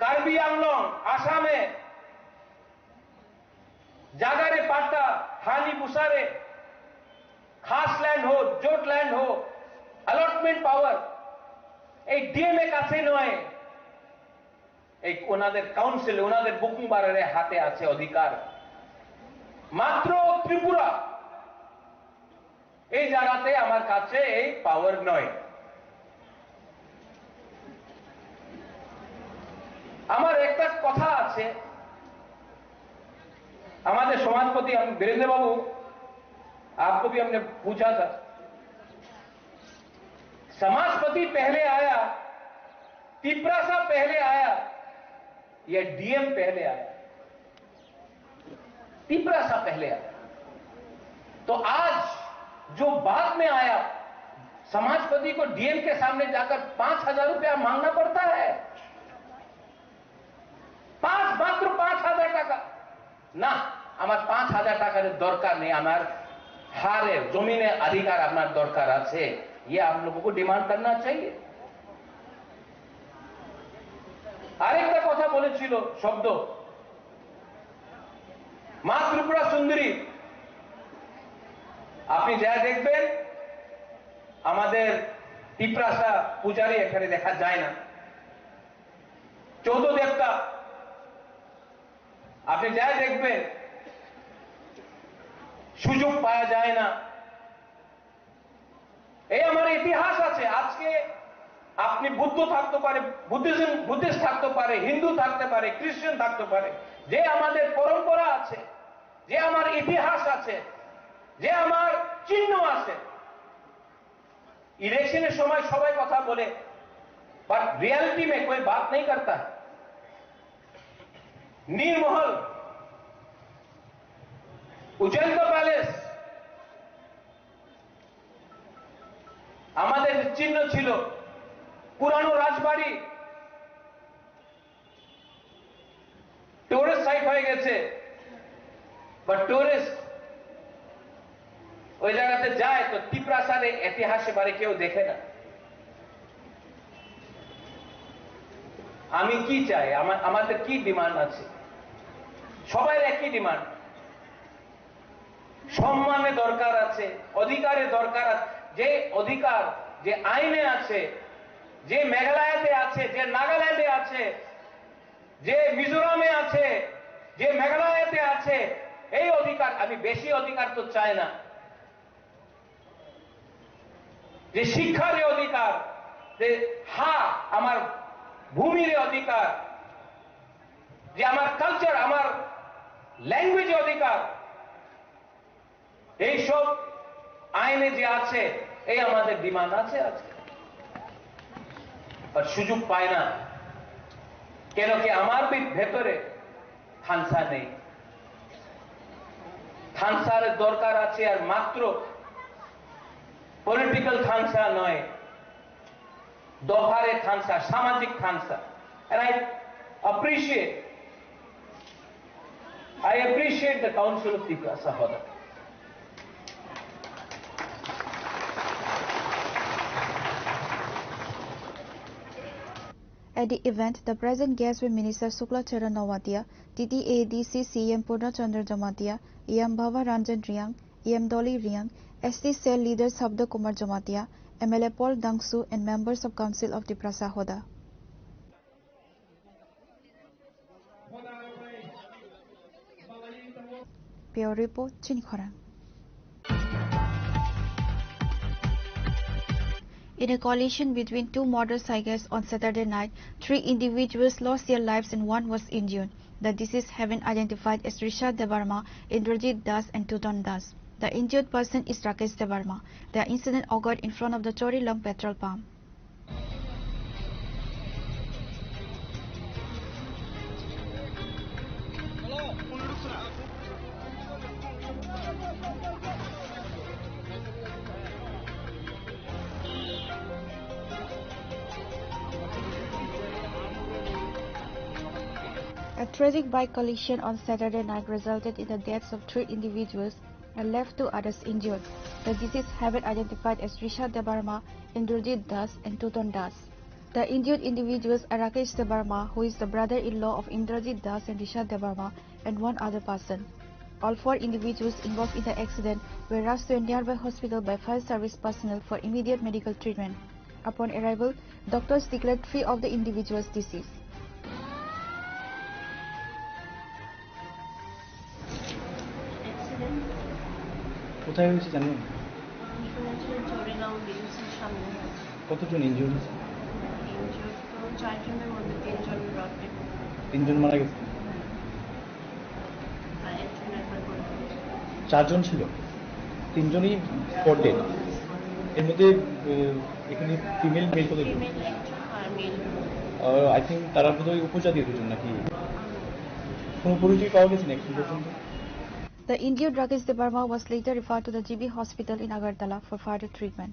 কার্বি আংলং আসামে জায়গায় পাট্টা হানিবুসারে খাস ল্যান্ড হো, জোট ল্যান্ড হো, অ্যালটমেন্ট পাওয়ার এই ডিএম এর কাছে নয়, এই ওনাদের কাউন্সিল, ওনাদের বুকুমবারের হাতে আছে অধিকার। মাত্র ত্রিপুরা এই জায়গাতে আমার কাছে এই পাওয়ার নয়। আমার একটা কথা আছে, আমাদের সমাজপতি वीरेंद्र बाबू, आपको भी हमने पूछा था, समाजपति पहले आया, तिपरासा पहले आया या डीएम पहले आया? तिपरासा पहले आया। तो आज जो बाद में आया, समाजपति को डीएम के सामने जाकर 5,000 रुपया मांगना पड़ता है। मात्र 5,000 টাকা না, আমার 5,000 টাকার দরকার নেই, আমার হারে জমিনে अधिकार আপনার দরকার আছে, ये आप लोगों को डिमांड करना चाहिए। আরেকটা কথা বলেছিল শব্দ, মা ত্রিপুরা সুন্দরী, আপনি যা দেখবেন আমাদের তিপ্রাসা পূজারী এখানে দেখা যায় না, 14 দেবতা আপনি যা দেখবেন সুযোগ পাওয়া যায় না। এই আমার ইতিহাস আছে। আজকে আপনি বুদ্ধ থাকতে পারে, বুদ্ধিস্ট থাকতে পারে, হিন্দু থাকতে পারে, খ্রিস্টান থাকতে পারে, যে আমাদের পরম্পরা আছে, যে আমার ইতিহাস আছে, যে আমার চিহ্ন আছে। ইলেকশনের সময় সবাই কথা বলে, বাট रियलिटी में कोई बात नहीं करता है। नीरमहल, उजैनका প্যালেস আমাদের চিহ্ন ছিল, পুরানো রাজবাড়ি টুরিস্ট সাইট হয়ে গেছে, বাট টুরিস্ট ওই জায়গাতে যায় তো তিপ্রাসাদের ইতিহাসে বারে কেউ দেখে না। আমি কি চাই, আমাদের কি ডিমান্ড আছে? সবাই একই ডিমান্ড, সম্মানের দরকার আছে, অধিকারের দরকার আছে। যে অধিকার যে আইনে আছে, যে মেঘালয়তে আছে, যে নাগাল্যান্ডে আছে, যে মিজোরামে আছে, যে মেঘালয়তে আছে, এই অধিকার, আমি বেশি অধিকার তো চাই না। যে শিক্ষার অধিকার, যে আমার ভূমির অধিকার, যে আমার কালচার, আমার ল্যাঙ্গুয়েজের অধিকার, এই সব আইনে যে আছে, এই আমাদের ডিমান্ড আছে আজকে। আর সুযোগ পায় না কেন কি আমার ভেতরে থানসা নেই। থানসার দরকার আছে, আর মাত্র পলিটিক্যাল থানসা নয়, দফারে থানসা, সামাজিক থানসা। And I appreciate the Council of Tiprasa Hoda. At the event, the present guests were Minister Sukla Charan Nawatia, TTADC CM Purna Chandra Jamatia, EM Bhava Ranjan Riang, EM Dolly Riang, ST Cell leader Sabda Kumar Jamatia, MLA Paul Dangsu, and members of Council of the Prasahoda. Bureau Report, Chinikhorang. In a collision between two motorcycles on Saturday night, 3 individuals lost their lives and 1 was injured. The deceased have been identified as Rishad Debarma, Indrajit Das and Tuton Das. The injured person is Rakesh Debarma. The incident occurred in front of the Chorilam petrol pump. A tragic bike collision on Saturday night resulted in the deaths of 3 individuals and left 2 others injured. The deceased have been identified as Rishad Debarma, Indrajit Das and Tuton Das. The injured individuals are Rakesh Debarma, who is the brother-in-law of Indrajit Das and Rishad Debarma, and 1 other person. All 4 individuals involved in the accident were rushed to a nearby hospital by fire service personnel for immediate medical treatment. Upon arrival, doctors declared 3 of the individuals deceased. কোথায় হয়েছে জানেন? কতজন injury হয়েছে? 3 জন মারা গেছে। 4 জন ছিল, 3 জনই spot dead. এর মধ্যে এখানে ফিমেল মেল কতজন? আই থিঙ্ক তারা বোধহয় উপজাতীয় দুজন নাকি? কোনো পরিচয় পাওয়া গেছে না এখন পর্যন্ত? The injured Rakesh Debarma was later referred to the GB hospital in Agartala for further treatment.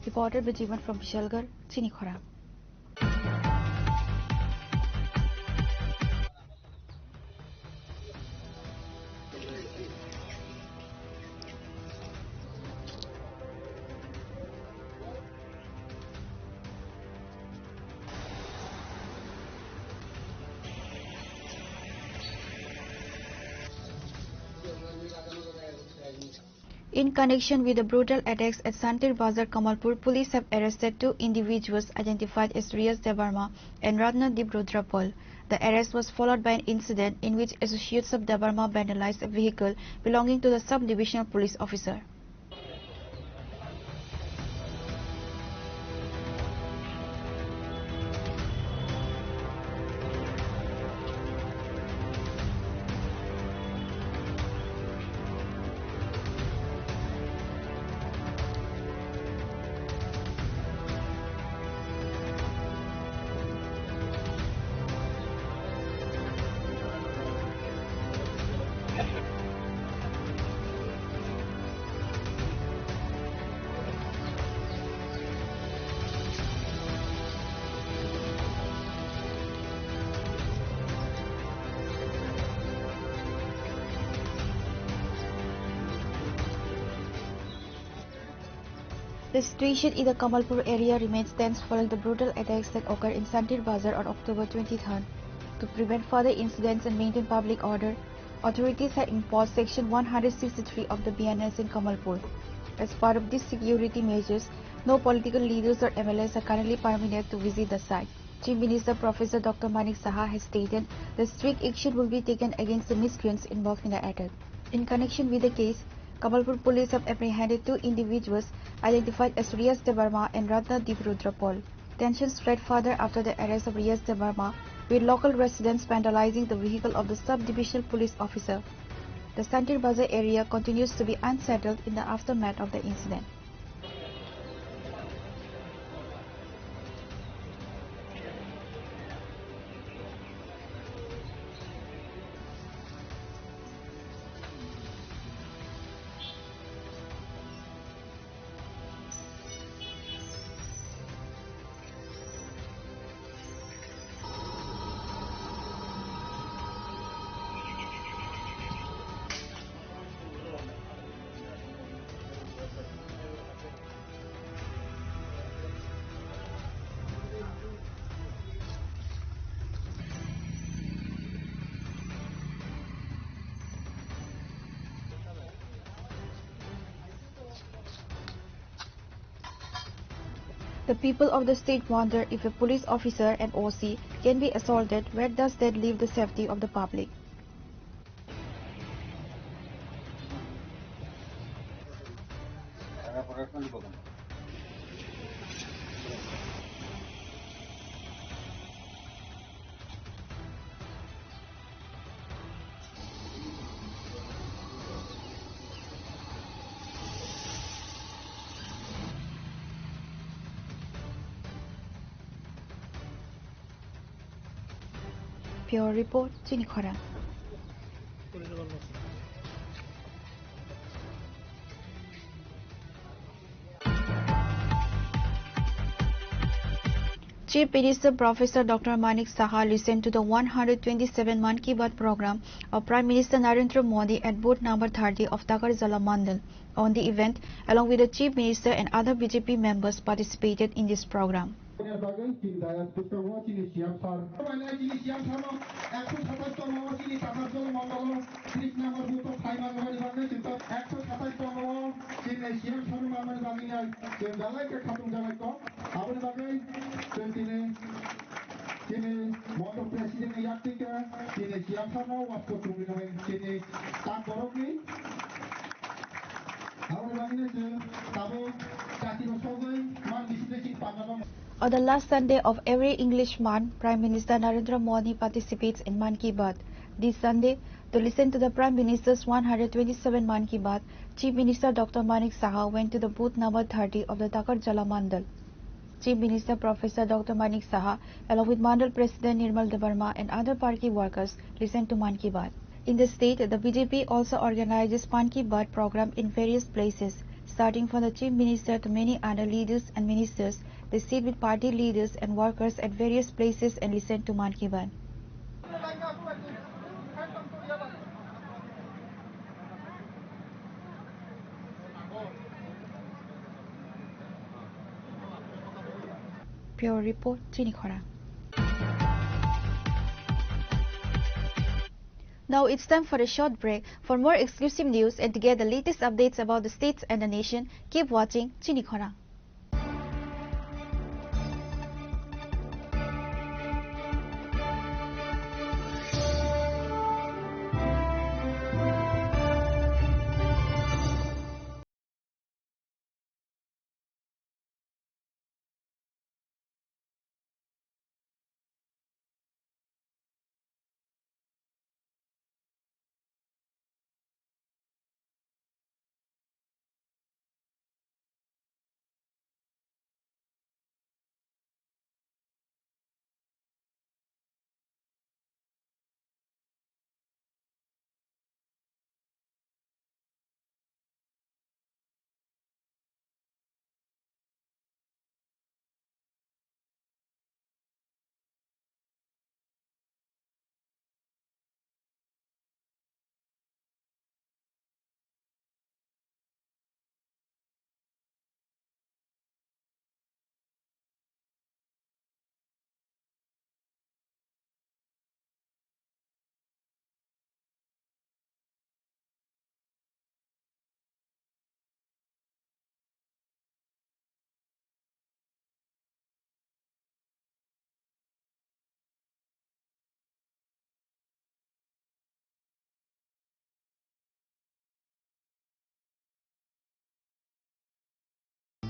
Reported by Jivan from Bishalgarh, Chinikhora. In connection with the brutal attacks at Santir Bazar, Kamalpur, police have arrested 2 individuals identified as Riyaz Debarma and Ratnadeep Rudrapal. The arrest was followed by an incident in which associates of Debarma vandalized a vehicle belonging to the sub-divisional police officer. The situation in the Kamalpur area remains tense following the brutal attacks that occurred in Santir Bazar on October 23rd. To prevent further incidents and maintain public order, authorities have imposed Section 163 of the BNS in Kamalpur. As part of these security measures, no political leaders or MLAs are currently permitted to visit the site. Chief Minister Professor Dr. Manik Saha has stated that strict action will be taken against the miscreants involved in the attack. In connection with the case, Kamalpur police have apprehended 2 individuals identified as Riyaz Debarma and Ratnadeep Rudrapal. Tensions spread further after the arrest of Riyaz Debarma, with local residents vandalizing the vehicle of the sub-divisional police officer. The Santir Bazar area continues to be unsettled in the aftermath of the incident. The people of the state wonder if a police officer and OC can be assaulted, where does that leave the safety of the public? Pure Report, Chinikhara. Chief Minister Professor Dr. Manik Saha listened to the 127 Mann Ki Baat program of Prime Minister Narendra Modi at booth number 30 of Takarjala Mandal. On the event, along with the Chief Minister and other BJP members participated in this program. On the last Sunday of every English month, Prime Minister Narendra Modi participates in Mann Ki Baat. This Sunday, to listen to the Prime Minister's 127 Mann Ki Baat, Chief Minister Dr. Manik Saha went to the booth number 30 of the Takarjala Mandal. Chief Minister Professor Dr. Manik Saha, along with Mandal President Nirmal Debarma and other party workers, listened to Mann Ki Baat. In the state, the BJP also organizes Mann Ki Baat program in various places. Starting from the Chief Minister to many other leaders and ministers, they sit with party leaders and workers at various places and listen to Mann Ki Baat. Pure Report, Chinikhara. Now it's time for a short break. For more exclusive news and to get the latest updates about the states and the nation, keep watching Chinikhara.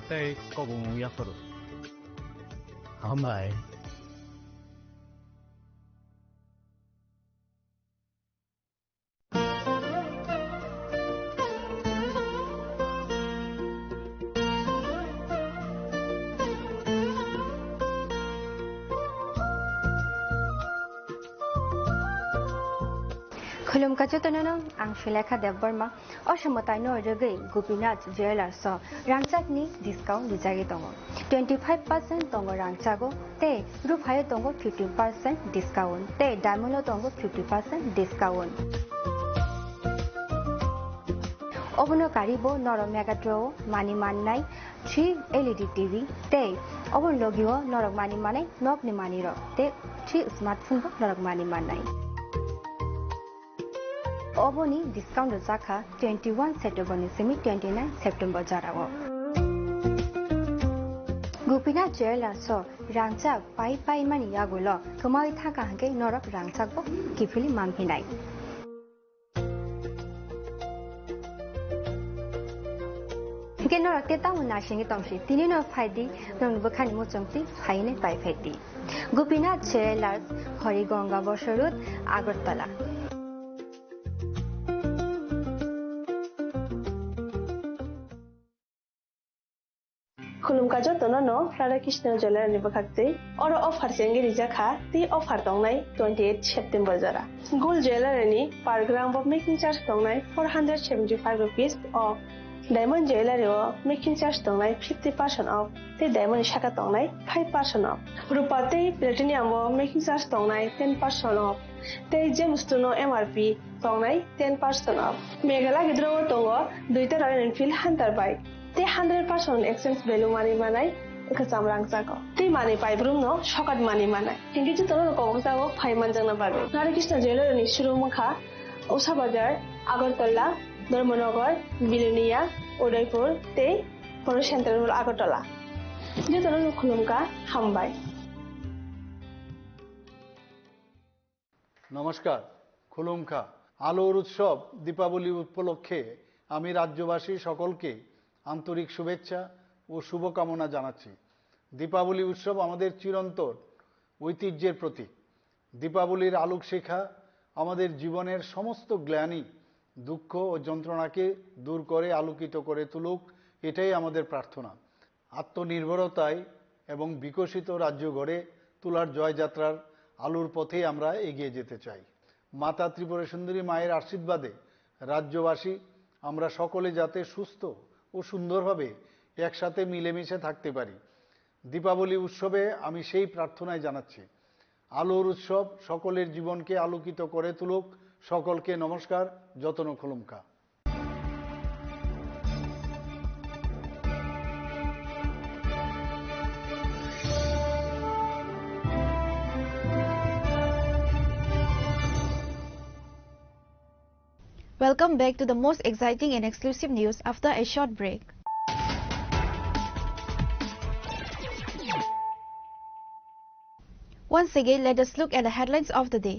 Tay có bụng yakoro. Hamai. Khulum kachutanano ang Shilekha Devbarma Oshamataino Rege Gopinath Jewelers so Rangchak ni discount dijagi tongo 25% tongo rangchago te ruphai tongo 15% discount te diamond tongo 50% discount Obono karibo noro megatro mani manai 3 LED TV te obon logio norok mani manai nok ni mani ro te 3 smartphone bo norok mani manai Oboni discount Zaka 21 September ni semi 29 September jarago. Gopinath Jewelers so rangchak pai mani yagulo kamai thaka hangke norok rangchak bo kifuli mamphinai ke norok te tamu nasingi tongsi tini no phaidi nong bukhani mo chongti phaine pai phaidi Gopinath Jewelers Horigonga Bosorut Agartala खुलुमका जतन न Radha Krishna jeweller नि बखाक्ते और offer सेंगे रिजाखा ती offer दंगनाय 28 September जरा gold jeweller नि per gram off making charge दंगनाय 475 rupees off diamond jeweller making charge दंगनाय 50% ऑफ ते डायमंड शाखा दंगनाय 5% ऑफ रुपा ते प्लेटिनियम मेकिंग चार्ज दंगनाय 10% ऑफ ते जेम्स नो एमआरपी दंगनाय 10% ऑफ मेघाला गिद्रो दंगो दुइटा रॉयल एनफील्ड हंटर बाइक ते 100% एक्सचेंज वैल्यू मानी मानाय एकजाम रांजाको ते माने पाइब्रुम नो शकट मानी मानाय हिंगी जतन कमजागो फाइमान जंगना बागे राधा कृष्ण ज्वेलर नि शुरुमुखा उषा बाजार आगरतला धर्मनगर बिलुनिया उदयपुर ते फर सेंट्रल आगरतला जतन खुलुमका हामबाय नमस्कार खुलुमका आलोर उत्सव दीपावली उपलक्षे आमी राज्यवासी सकलके आंतरिक शुभेच्छा और शुभकामना जानाচ্ছি दीपावली उत्सव आमादेर चिरंतन ऐतिह्যের प्रतीक दीपावलिर आलोक शिखा आमादेर जीवनेर समस्त ग्लानि दुःख और যন্ত্রণাকে दूर करे आलोकित करे तुलुक एटाई आमादेर प्रार्थना आत्मनिर्भरताय एवं विकसित राज्य गড়ে তোলার জয়যাত্রার आलोर पथे आमरा एगिয়ে যেতে চাই माता त्रिपुरा सुंदरी माয়ের आशीर्वादे राज्यवासी आमरा सकले जाते सुस्थ और सुंदरभावे एकसाथे मिलेमिशे थाकते पारी दीपावली उत्सवे आमी सेई प्रार्थनाय जानाচ্ছি आलोर उत्सव सकलेर जीवनके आलोकित करे तुलुक सकलके नमस्कार যতন খুলুমকা Welcome back to the most exciting and exclusive news after a short break. Once again, let us look at the headlines of the day.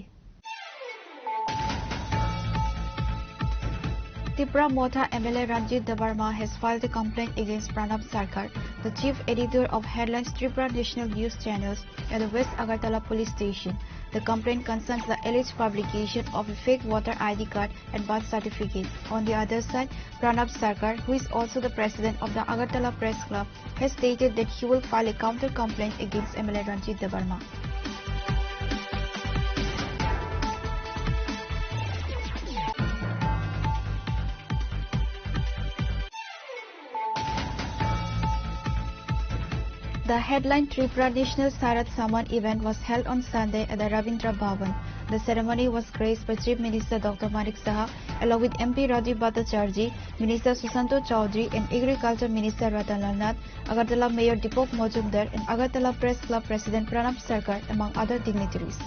Tripura Motha MLA Ranjit Debarma has filed a complaint against Pranab Sarkar, the chief editor of Headlines Tripura National News Channels at the West Agartala Police Station. The complaint concerns the alleged publication of a fake voter ID card and birth certificate. On the other side, Pranab Sarkar, who is also the president of the Agartala Press Club, has stated that he will file a counter complaint against MLA Ranjit Debarma. The headline Tripura National Sarat Saman event was held on Sunday at the Ravindra Bhavan. The ceremony was graced by Chief Minister Dr. Manik Saha, along with MP Rajiv Bhattacharjee, Minister Susanto Chaudhary and Agriculture Minister Ratanlal Nath, Agartala Mayor Deepak Majumdar and Agartala Press Club President Pranab Sarkar, among other dignitaries.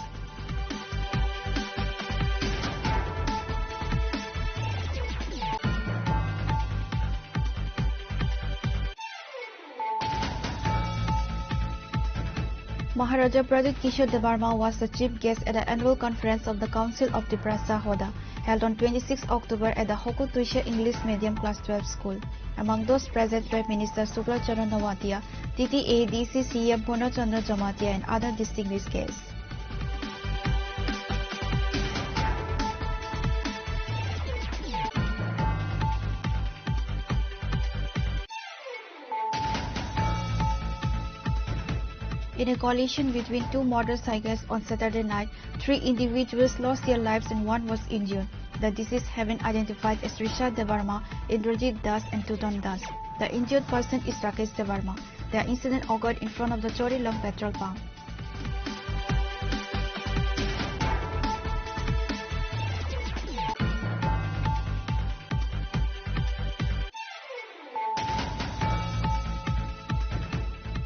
Maharaja Pradit Kishore Debarma was the chief guest at the annual conference of the Council of Tripura Sahoda, held on 26 October at the Hoku Tuisha English Medium Class 12 School. Among those present were Minister Shukla Charan Nowatia, TTA, DC CM Purna Chandra Jamatia and other distinguished guests. In a collision between two motorcycles on Saturday night, 3 individuals lost their lives and 1 was injured. The deceased have been identified as Rishad Debarma, Indrajit Das and Tutan Das. The injured person is Rakesh Debarma. The incident occurred in front of the Chorilam petrol pump.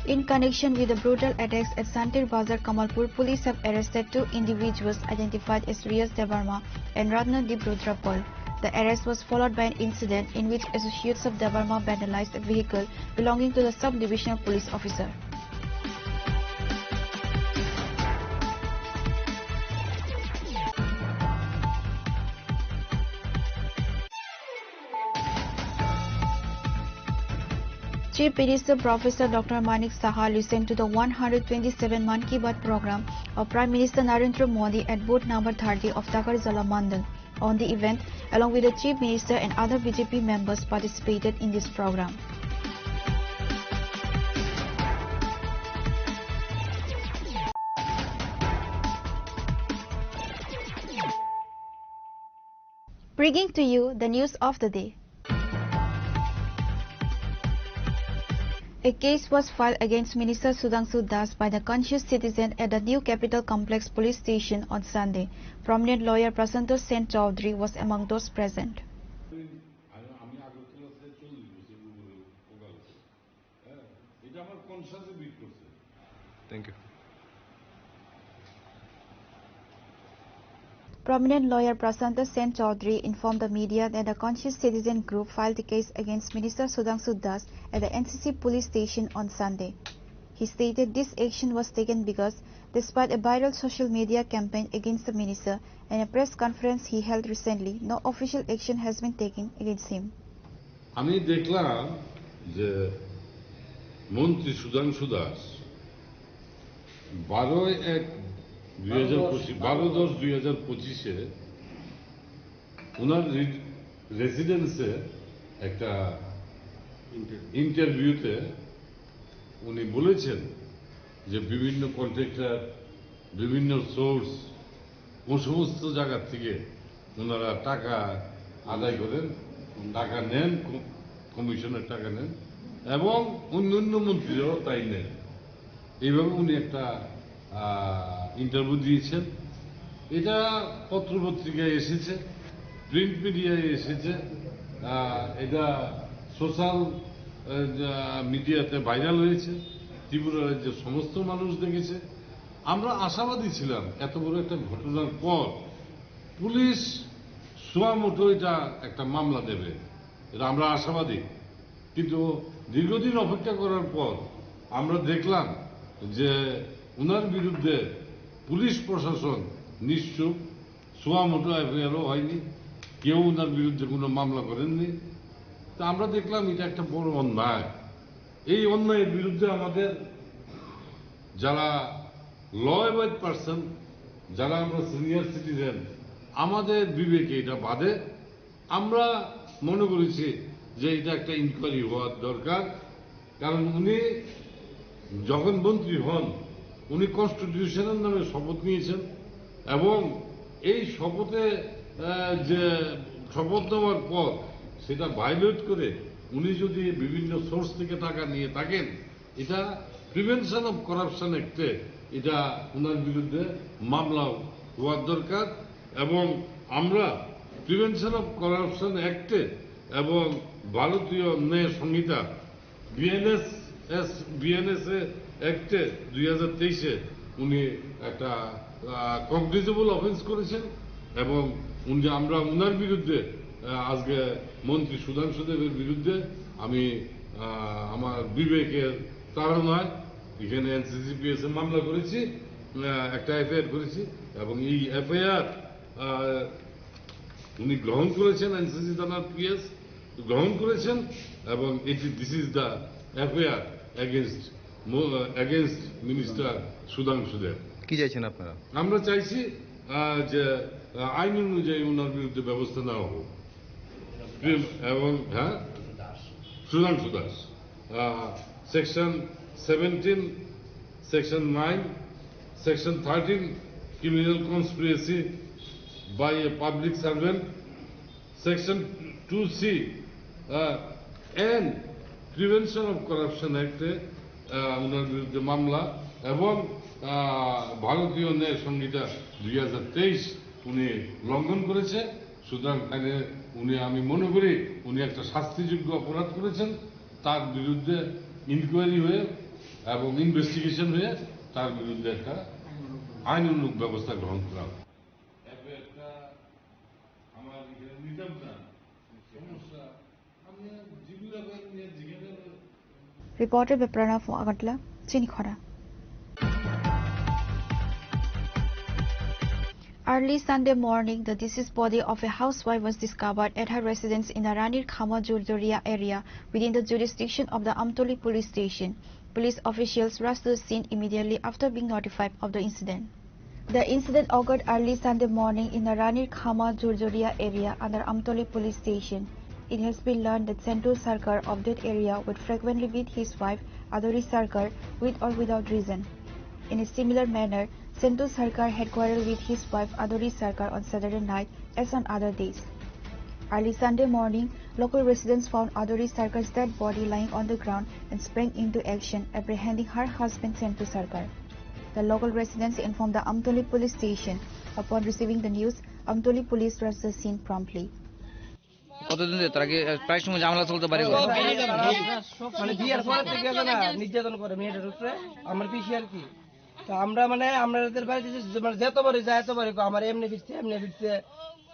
In connection with the brutal attacks at Santir Bazar Kamalpur, police have arrested 2 individuals identified as Riyaz Debarma and Ratnadeep Rudrapal. The arrest was followed by an incident in which associates of Debarma vandalized a vehicle belonging to the sub-divisional police officer. Chief Minister Professor Dr. Manik Saha listened to the 127 Man Ki Baat program of Prime Minister Narendra Modi at booth number 30 of Takarjala Mandal. On the event, along with the Chief Minister and other BJP members participated in this program. Bringing to you the news of the day. A case was filed against Minister Sudhanshu Das by the conscious citizen at the New Capital Complex Police Station on Sunday. Prominent lawyer Prasanto Sen Chaudhary was among those present. Thank you. Prominent lawyer Prasanto Sen Chaudhary informed the media that the Conscious Citizen group filed a case against Minister Sudhanshu Das at the NCC police station on Sunday. He stated this action was taken because, despite a viral social media campaign against the minister and a press conference he held recently, no official action has been taken against him. আমি দেখলাম যে মন্ত্রী সুধাংশু দাস 12/10/2025 ওনার রেসিডেন্সে একটা ইন্টারভিউতে উনি বলেছেন যে বিভিন্ন কন্ট্রাক্টর বিভিন্ন সোর্স ও সমস্ত জায়গা থেকে ওনারা টাকা আদায় করেন, টাকা নেন, কমিশনের টাকা নেন এবং অন্যান্য মন্ত্রীরাও তাই নেন। এইভাবে উনি একটা ইন্টারভিউ দিয়েছেন। এটা পত্রপত্রিকায় এসেছে, প্রিন্ট মিডিয়ায় এসেছে, এটা সোশ্যাল মিডিয়াতে ভাইরাল হয়েছে, ত্রিপুরা রাজ্যের সমস্ত মানুষ দেখেছে। আমরা আশাবাদী ছিলাম এত বড় একটা ঘটনার পর পুলিশ সুয়ামোটো এটা একটা মামলা দেবে, এটা আমরা আশাবাদী। কিন্তু দীর্ঘদিন অপেক্ষা করার পর আমরা দেখলাম যে ওনার বিরুদ্ধে পুলিশ প্রশাসন নিশ্চুপ, সুয়ামোটো এফআইআরও হয়নি, কেউ ওনার বিরুদ্ধে কোনো মামলা করেননি। তা আমরা দেখলাম এটা একটা বড় অন্যায়। এই অন্যায়ের বিরুদ্ধে আমাদের যারা ল অ্যাবাইড পারসন, যারা আমরা সিনিয়র সিটিজেন, আমাদের বিবেকে এটা বাদে। আমরা মনে করেছি যে এটা একটা ইনকোয়ারি হওয়ার দরকার, কারণ উনি যখন মন্ত্রী হন উনি কনস্টিটিউশনের নামে শপথ নিয়েছেন এবং এই শপথে যে শপথ নেওয়ার পর সেটা ভায়োলেট করে উনি যদি বিভিন্ন সোর্স থেকে টাকা নিয়ে থাকেন, এটা প্রিভেনশন অফ করাপশন অ্যাক্টে এটা ওনার বিরুদ্ধে মামলা হওয়ার দরকার। এবং আমরা প্রিভেনশন অফ করাপশন অ্যাক্টে এবং ভারতীয় ন্যায় সংহিতা বিএনএসএ অ্যাক্টে 2023-এ উনি একটা কগনিজেবল অফেন্স করেছেন এবং আমরা ওনার বিরুদ্ধে আজকে মন্ত্রী সুধাংশু দেবের বিরুদ্ধে আমি আমার বিবেকের তাড়নায় এখানে এনসিসিপিএস এ মামলা করেছি, একটা এফআইআর করেছি এবং এই এফআইআর উনি গ্রহণ করেছেন, এনসিসি থানার পিএস গ্রহণ করেছেন এবং this is the FIR against minister Sudhanshu Dev. কি চাইছেন আপনারা? আমরা চাইছি যে আইন অনুযায়ী ওনার বিরুদ্ধে ব্যবস্থা নেওয়া হোক এবং Sudhanshu Das section 17, section 9, section 13 criminal conspiracy by a public servant, section 2C and prevention of corruption act ওনার বিরুদ্ধে মামলা এবং ভারতীয় ন্যায় সংহিতা 2023 উনি লঙ্ঘন করেছে। সুতরাং উনি আমি মনে করি উনি একটা শাস্তিযোগ্য অপরাধ করেছেন, তার বিরুদ্ধে ইনকোয়ারি হয়ে এবং ইনভেস্টিগেশন হয়ে তার বিরুদ্ধে একটা আইনানুগ ব্যবস্থা গ্রহণ করা। আমার নিতাম না সমস্যা আমি যেগুলো জিজ্ঞাসা। Reported by Pranav Agatla, Chinikhara. Early Sunday morning, the deceased body of a housewife was discovered at her residence in the Ranir Khama Jurjoria area within the jurisdiction of the Amtoli police station. Police officials rushed to the scene immediately after being notified of the incident. The incident occurred early Sunday morning in the Ranir Khama Jurjoria area under Amtoli police station. It has been learned that Senthil Sarkar of that area would frequently beat his wife Adori Sarkar with or without reason. In a similar manner, Senthil Sarkar had quarreled with his wife Adori Sarkar on Saturday night as on other days. Early Sunday morning, local residents found Adori Sarkar's dead body lying on the ground and sprang into action, apprehending her husband Senthil Sarkar. The local residents informed the Amtoli police station. Upon receiving the news, Amtoli police rushed the scene promptly. কতদিন ধরে তারা কি প্রায় সময় ঝামেলা চলতে পারে মানে বিয়ের পরে থেকে না নির্যাতন করে মেয়েটার উপরে আমার পিসি আর কি তো আমরা মানে আমাদের বাড়িতে মানে যেতবারই যায় এতবারই আমার এমনি ফিরছে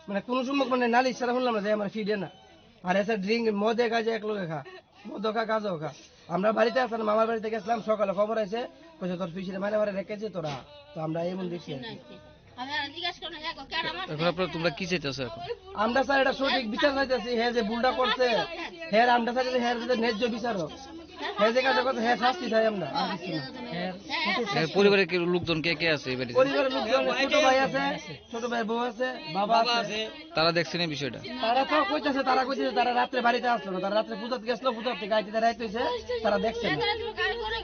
মানে কোনো সময় মানে নালিশ ছাড়া শুনলাম না যে আমার ফিডে না আর এসে ড্রিঙ্ক মদে কাজে এক লোকে খা মদ খা কাজও খা আমরা বাড়িতে আসলাম মামার বাড়িতে গেছিলাম সকালে খবর আছে তোর পিসিরে মারে রেখেছে তোরা তো আমরা এমন দেখছি আর কি তোমরা কি চাইতেছো এখন আমরা স্যার এটা সঠিক বিচার চাইতেছি হ্যাঁ যে ভুলটা করছে হ্যাঁ আমরা চাইতেছি হ্যাঁ যে ন্যায্য বিচার হোক হ্যাঁ যে কাজে করছে হ্যাঁ শাস্তি চাই আমরা আর কিছু না পরিবারের লোকজন কে কে আছে পরিবারের লোকজন ছোট ভাই আছে ছোট ভাই বউ আছে বাবা আছে তারা দেখছেন এই বিষয়টা তারা তো কইতাছে তারা রাত্রে বাড়িতে আসলো না তারা রাত্রে পূজাতে গেছিল পূজার থেকে আইতে রাইতে হইছে তারা দেখছে না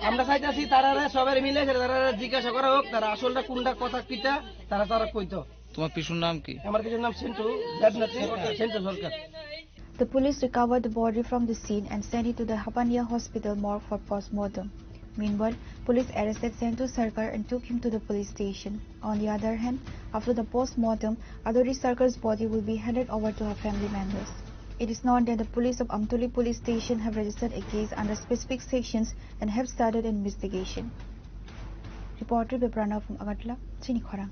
আমরা চাইতেছি তারা সবাই মিলে তারা জিজ্ঞাসা করা হোক তারা আসলটা কোনটা কথা কিটা তারা কইতো তোমার পিসুর নাম কি আমার পিসুর নাম সেন্টু দেবনাথী সেন্টু সরকার The police recovered the body from the scene and sent it to the Hapania Hospital morgue for post-mortem. Meanwhile, police arrested Senthil Sarkar and took him to the police station. On the other hand, after the post-mortem, Adori Sarkar's body will be handed over to her family members. It is known that the police of Amtoli police station have registered a case under specific sections and have started an investigation. Reporter Biprana from Agartala, Chinikhara.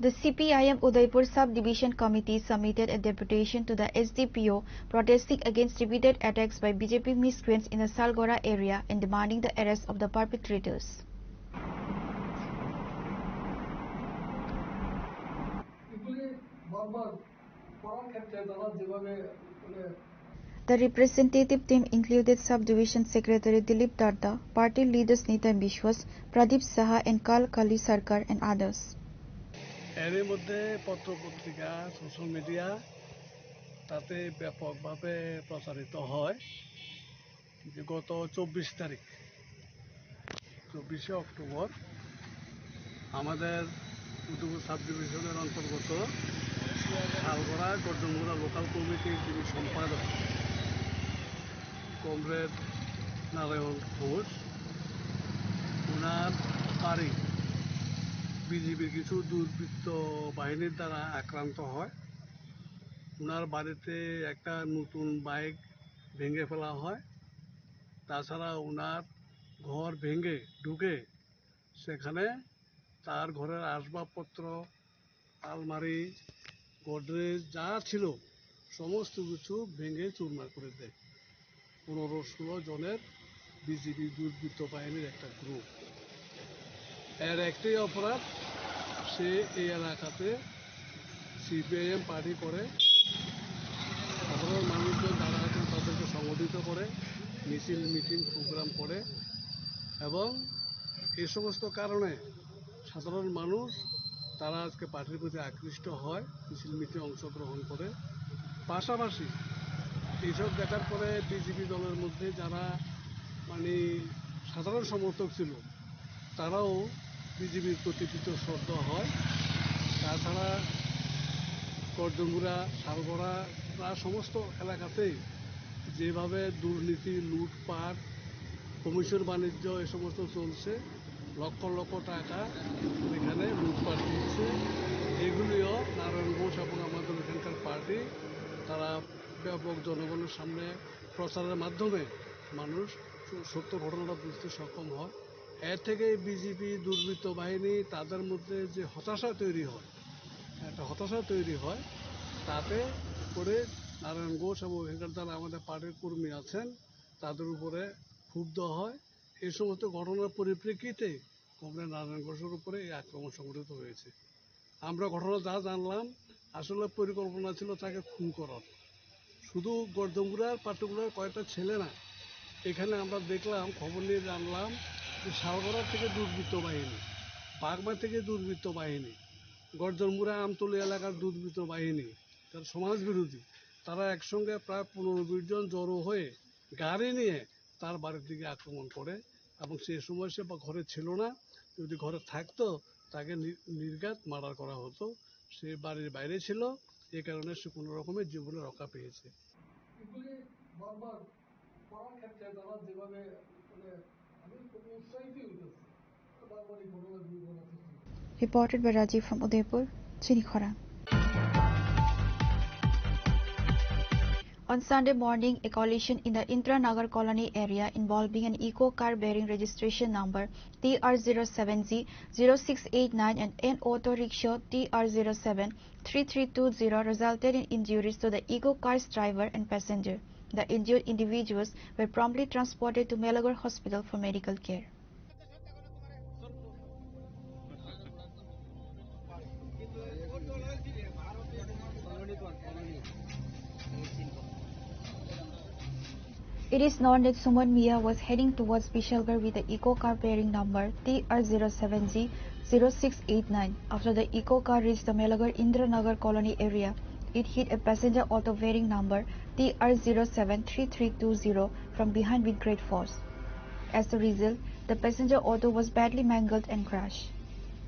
The CPIM Udaipur Sub-Division Committee submitted a deputation to the SDPO protesting against repeated attacks by BJP miscreants in the Salgora area and demanding the arrest of the perpetrators. The representative team included Sub-Division Secretary Dilip Darda, party leaders Nita Bishwas, Pradeep Saha and Kal Kali Sarkar and others. এর মধ্যে পত্রপত্রিকা social media তাতে ব্যাপকভাবে প্রচারিত হয় যে গত 24 তারিখ 24শে October আমাদের উদয়পুর সাব ডিভিশনের অন্তর্গত শালগড়া গর্দমুড়া লোকাল কমিটির যিনি সম্পাদক কমরেড নারায়ণ ঘোষ ওনার বাড়ি বিজেপির কিছু দুর্বৃত্ত বাহিনীর দ্বারা আক্রান্ত হয় ওনার বাড়িতে একটা নতুন বাইক ভেঙে ফেলা হয় তাছাড়া ওনার ঘর ভেঙে ঢুকে সেখানে তার ঘরের আসবাবপত্র আলমারি গোদরেজ যা ছিল সমস্ত কিছু ভেঙে চুরমার করে দেয় 15-16 জনের বিজেপি দুর্বৃত্ত বাহিনীর একটা গ্রুপ এর একটাই অপরাধ সে এই এলাকাতে সিপিআইএম পার্টি করে সাধারণ মানুষজন যারা আছেন তাদেরকে সংগঠিত করে মিছিল মিটিং প্রোগ্রাম করে এবং এই সমস্ত কারণে সাধারণ মানুষ তারা আজকে পার্টির প্রতি আকৃষ্ট হয় মিছিল মিটিং অংশগ্রহণ করে পাশাপাশি এইসব দেখার পরে বিজেপি দলের মধ্যে যারা মানে সাধারণ সমর্থক ছিল তারাও বিজেপির প্রতি শ্রদ্ধা হয় তাছাড়া গর্দমুড়া শালগড়া প্রায় সমস্ত এলাকাতেই যেভাবে দুর্নীতি লুটপাট কমিশন বাণিজ্য এ সমস্ত চলছে লক্ষ লক্ষ টাকা এখানে লুটপাট দিচ্ছে এগুলিও নারায়ণ ঘোষ এবং আমাদের এখানকার পার্টি তারা ব্যাপক জনগণের সামনে প্রচারের মাধ্যমে মানুষ সত্য ঘটনাটা বুঝতে সক্ষম হয় এর থেকে বিজেপি দুর্বৃত্ত বাহিনী তাদের মধ্যে যে হতাশা তৈরি হয় একটা হতাশা তৈরি হয় তাতে করে নারায়ণ ঘোষ এবং এখানকার যারা আমাদের পার্টির কর্মী আছেন তাদের উপরে ক্ষুব্ধ হয় এই সমস্ত ঘটনার পরিপ্রেক্ষিতে কমরেড নারায়ণ ঘোষের উপরে এই আক্রমণ সংঘটিত হয়েছে। আমরা ঘটনা যা জানলাম, আসলে পরিকল্পনা ছিল তাকে খুন করার। শুধু গর্দমগুড়ার পাটুগুড়ার কয়েকটা ছেলে না, এখানে আমরা দেখলাম, খবর নিয়ে জানলাম যে শালগড়া থেকে দুর্বৃত্ত বাহিনী, বাগমা থেকে দুর্বৃত্ত বাহিনী, গর্দমগুড়া আমতলী এলাকার দুর্বৃত্ত বাহিনী, তার সমাজ বিরোধী, তারা একসঙ্গে প্রায় 15-20 জন জড়ো হয়ে গাড়ি নিয়ে তার বাড়ির দিকে আক্রমণ করে। এবং সেই সময় সে ঘরে ছিল না, যদি ঘরে থাকতো তাকে নির্ঘাত মার্ডার করা হতো। সে বাড়ির বাইরে ছিল, এই কারণে সে কোনো রকমের জীবনে রক্ষা পেয়েছে। Reported by Rajiv from Udaipur, Chinikhara. On Sunday morning, a collision in the Indranagar colony area involving an eco car bearing registration number TR07Z0689 and an auto rickshaw TR073320 resulted in injuries to the eco car's driver and passenger. The injured individuals were promptly transported to Melagar Hospital for medical care. It is known that Suman Mia was heading towards Bishalgarh with the eco car bearing number TR07Z0689. After the eco car reached the Melagar Indranagar colony area, it hit a passenger auto bearing number TR073320 from behind with great force. As a result, the passenger auto was badly mangled and crashed.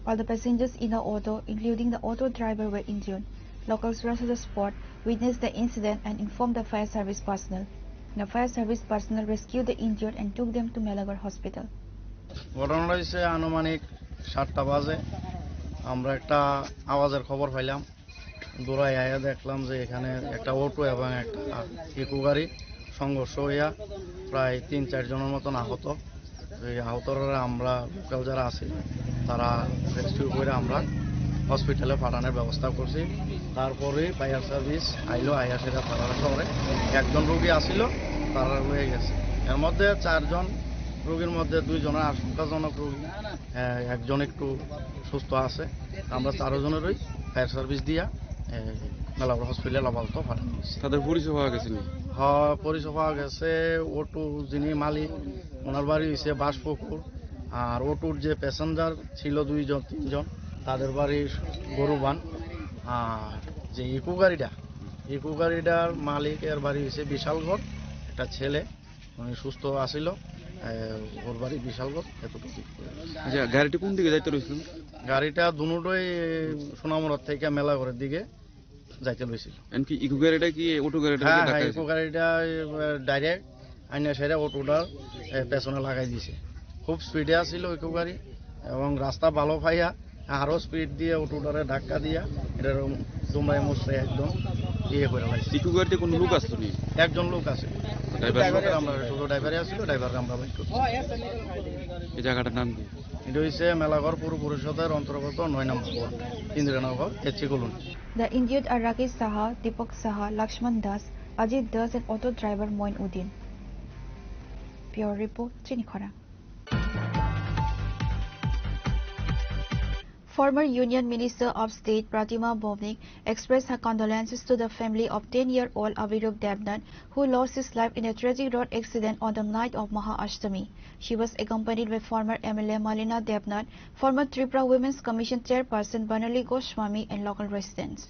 All the passengers in the auto, including the auto driver, were injured. Locals rushed to the spot, witnessed the incident and informed the fire service personnel. The fire service personnel rescued the injured and took them to Melagar Hospital. ঘটনাটা হয়েছে আনুমানিক 7টা বাজে। আমরা একটা আওয়াজের খবর পাইলাম, দৌড়াই আয়া দেখলাম যে এখানে একটা অটো এবং একটা ইকো গাড়ি সংঘর্ষ হইয়া প্রায় 3-4 জনের মতন আহত। এই আহতরা আমরা লোকাল যারা আছে তারা রেস্কিউ করে আমরা হসপিটালে পাঠানোর ব্যবস্থা করছি। তারপরে ফায়ার সার্ভিস আইলো, আয়া সেটা তারা শহরে একজন রোগী আসিল, তারা হয়ে গেছে। এর মধ্যে 4 জন রোগীর মধ্যে 2 জনের আশঙ্কাজনক রোগী, একজন একটু সুস্থ আছে। আমরা 4 জনেরই ফায়ার সার্ভিস দিয়া মেলাগড় হসপিটাল আপাতত পাঠানো হয়েছে। তাদের পরিচয় পাওয়া গেছে নি? হ্যাঁ, পরিচয় পাওয়া গেছে। অটো যিনি মালিক, ওনার বাড়ি হয়েছে বাসপুকুর। আর অটোর যে প্যাসেঞ্জার ছিল 2-3 জন, তাদের বাড়ি গরুবান। আর যে ইকো গাড়িটার মালিকের বাড়ি হয়েছে বিশালগড়। একটা ছেলে, উনি সুস্থ আসিল, ওর বাড়ি বিশালগড়। এতটুকু। আচ্ছা, গাড়িটা কোন দিকে যাইতে রয়েছিল? গাড়িটা দুটোই সোনামুড়ার থেকে মেলাগড়ের দিকে যাইতে রয়েছিল। এমনকি ইকো গাড়িটা কি অটো গাড়িটা? হ্যাঁ, ইকো গাড়িটা ডাইরেক্ট আইনা সেরা অটোটার পেছনে লাগাই দিয়েছে। খুব স্পিডে আসছিল ইকো গাড়ি এবং রাস্তা ভালো পাইয়া আরো স্পিড দিয়ে অটোটারে ধাক্কা দিয়া এটার দুমড়ায় মুচড়ে একদম ইয়ে করে লাগছে। ইকো গাড়িতে কোনো লোক আসতো নি? একজন লোক আছে, আমরা শুধু ড্রাইভারে আসছিল, ড্রাইভারকে আমরা বাইক করছি। এই জায়গাটার নাম কি? এটা হচ্ছে মেলাগড় পৌর পরিষদের অন্তর্গত 9 নম্বর ওয়ার্ড, ইন্দিরানগর, এচি colony. The injured are Rakesh Saha, Deepak Saha, Lakshman Das, Ajit Das and auto driver Moin Uddin. Pure report, Chinikhara. Former Union Minister of State Pratima Bovnik expressed her condolences to the family of 10-year-old Avirup Devnath, who lost his life in a tragic road accident on the night of Maha Ashtami. She was accompanied by former MLA Malina Devnath, former Tripura Women's Commission Chairperson Banali Goswami and local residents.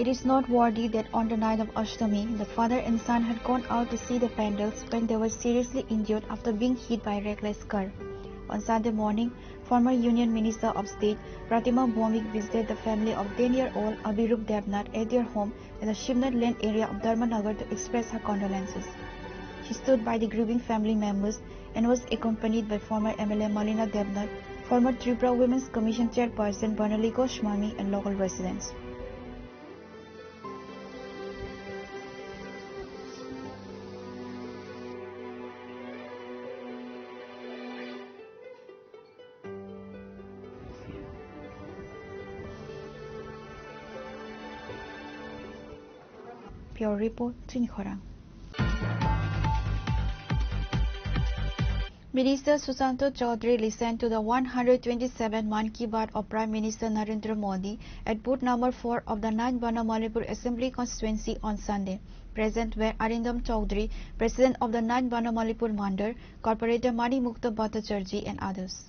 It is noteworthy that on the night of Ashtami, the father and son had gone out to see the pandals when they were seriously injured after being hit by a reckless car. On Sunday morning, former Union Minister of State Pratima Bhowmik visited the family of 10-year-old Abhirup Devnath at their home in the Shivnath Lane area of Dharmanagar to express her condolences. She stood by the grieving family members and was accompanied by former MLA Malina Devnath, former Tripura Women's Commission Chairperson Banali Goswami and local residents. Pure Report, Chinikhorang. Minister Susanto Chaudhary listened to the 127 Man Ki Baat of Prime Minister Narendra Modi at booth number 4 of the 9th Banamalipur Assembly constituency on Sunday. Present were Arindam Chaudhary, President of the 9th Banamalipur Mandar, Corporator Mani Mukta Bhattacharjee and others.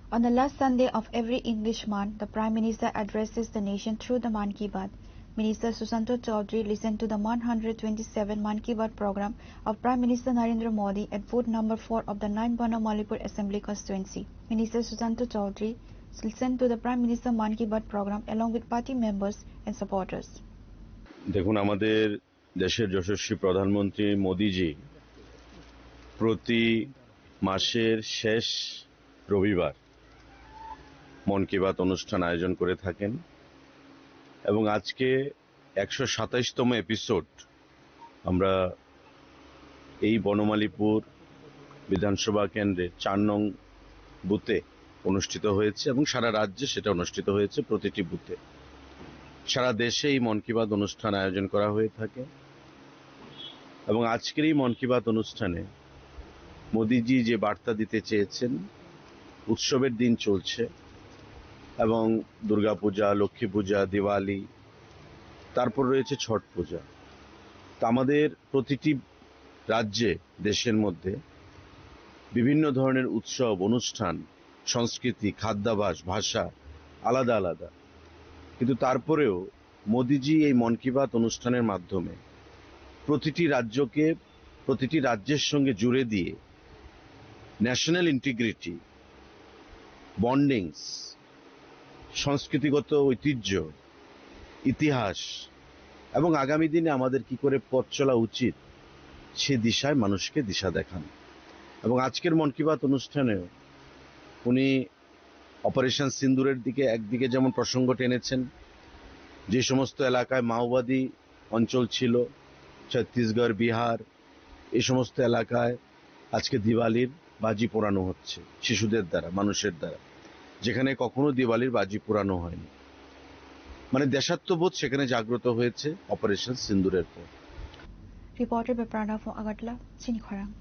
On the last Sunday of every English month, the Prime Minister addresses the nation through the Man Ki Baat. Minister Susanto Chaudhary listened to the 127 Man Ki Baat program of Prime Minister Narendra Modi at booth number 4 of the 9th Banamalipur Assembly constituency. Minister Susanto Chaudhary listened to the Prime Minister Man Ki Baat program along with party members and supporters. দেখুন, আমাদের দেশের যশস্বী প্রধানমন্ত্রী মোদিজি প্রতি মাসের শেষ রবিবার মন কি বাত অনুষ্ঠান আয়োজন করে থাকেন এবং আজকে 127তম এপিসোড আমরা এই বনমালীপুর বিধানসভা কেন্দ্রের 4 নং বুথে অনুষ্ঠিত হয়েছে এবং সারা রাজ্যে সেটা অনুষ্ঠিত হয়েছে প্রতিটি বুথে। সারা দেশে এই মন কি বাত অনুষ্ঠান আয়োজন করা হয়ে থাকে এবং আজকের এই মন কি বাত অনুষ্ঠানে মোদিজি যে বার্তা দিতে চেয়েছেন, উৎসবের দিন চলছে এবং দুর্গাপূজা, লক্ষ্মী পূজা, দিওয়ালি, তারপর রয়েছে ছট পূজা। তা আমাদের প্রতিটি রাজ্যে দেশের মধ্যে বিভিন্ন ধরনের উৎসব, অনুষ্ঠান, সংস্কৃতি, খাদ্যাভ্যাস, ভাষা আলাদা আলাদা, কিন্তু তারপরেও মোদিজি এই মন কি বাত অনুষ্ঠানের মাধ্যমে প্রতিটি রাজ্যকে প্রতিটি রাজ্যের সঙ্গে জুড়ে দিয়ে ন্যাশনাল ইন্টিগ্রিটি, বন্ডিংস, সংস্কৃতিগত ঐতিহ্য, ইতিহাস এবং আগামী দিনে আমাদের কি করে পথ চলা উচিত সে দিশায় মানুষকে দিশা দেখান। এবং আজকের মন কি বাত অনুষ্ঠানেও উনি অপারেশন সিন্দুরের দিকে একদিকে যেমন প্রসঙ্গ টেনেছেন, যে সমস্ত এলাকায় মাওবাদী অঞ্চল ছিল, ছত্তিশগড়, বিহার, এই সমস্ত এলাকায় আজকে দিওয়ালির বাজি পোড়ানো হচ্ছে শিশুদের দ্বারা, মানুষের দ্বারা, যেখানে কখনো দিওয়ালির বাজি পোড়ানো হয়নি। মানে দেশাত্মবোধ সেখানে জাগ্রত হয়েছে অপারেশন সিন্দুরের পর। Reported by Pranav from Agartala, Chinikhorang.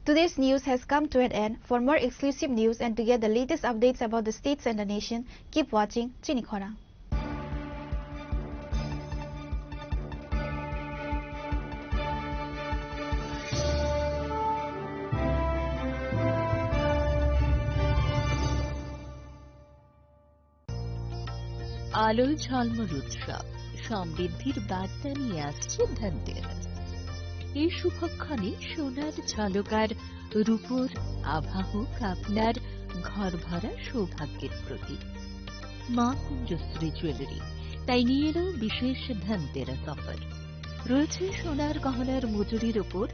Today's news has come to an end. For more exclusive news and to get the latest updates about the states and the nation, keep watching Chinikhorang. আলোয় ঝলমল উৎসব, সমৃদ্ধির বার্তা নিয়ে আসছে ধনতেরাস। এই শুভক্ষণে সোনার ঝলকার রূপোর আভা হোক আপনার ঘর ভরা সৌভাগ্যের প্রতীক। মা কুঞ্জশ্রী জুয়েলারি তাই নিয়ে এলো বিশেষ ধনতেরাস অফার। রয়েছে সোনার গহনার মজুরির ওপর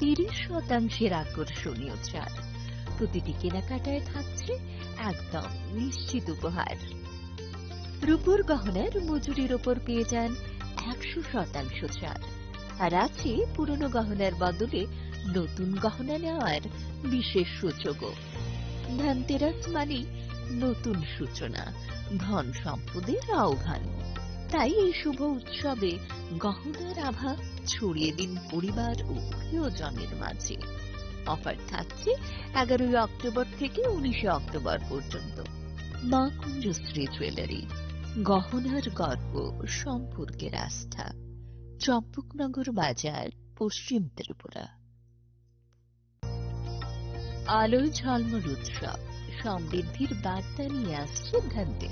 30% আকর্ষণীয় ছাড়। প্রতিটি কেনাকাটায় থাকছে একদম নিশ্চিত উপহার। রূপোর গহনার মজুরির ওপর পেয়ে যান 100% ছাড়, আর আছে পুরনো গহনার বদলে নতুন গহনা নেওয়ার বিশেষ সুযোগও। ধনতেরাস মানে নতুন সূচনা, ধন সম্পদের আহ্বান। তাই এই শুভ উৎসবে গহনার আভা ছড়িয়ে দিন পরিবার ও প্রিয়জনের মাঝে। অফার থাকছে 11 অক্টোবর থেকে 19 অক্টোবর পর্যন্ত। মা কুঞ্জশ্রী জুয়েলারি, গহনার গর্ব, সম্পর্কের আস্থা। চম্পকনগর বাজার, পশ্চিম ত্রিপুরা। আলোয় ঝলমল উৎসব, সমৃদ্ধির বার্তা নিয়ে আসছে ধনতেরাস।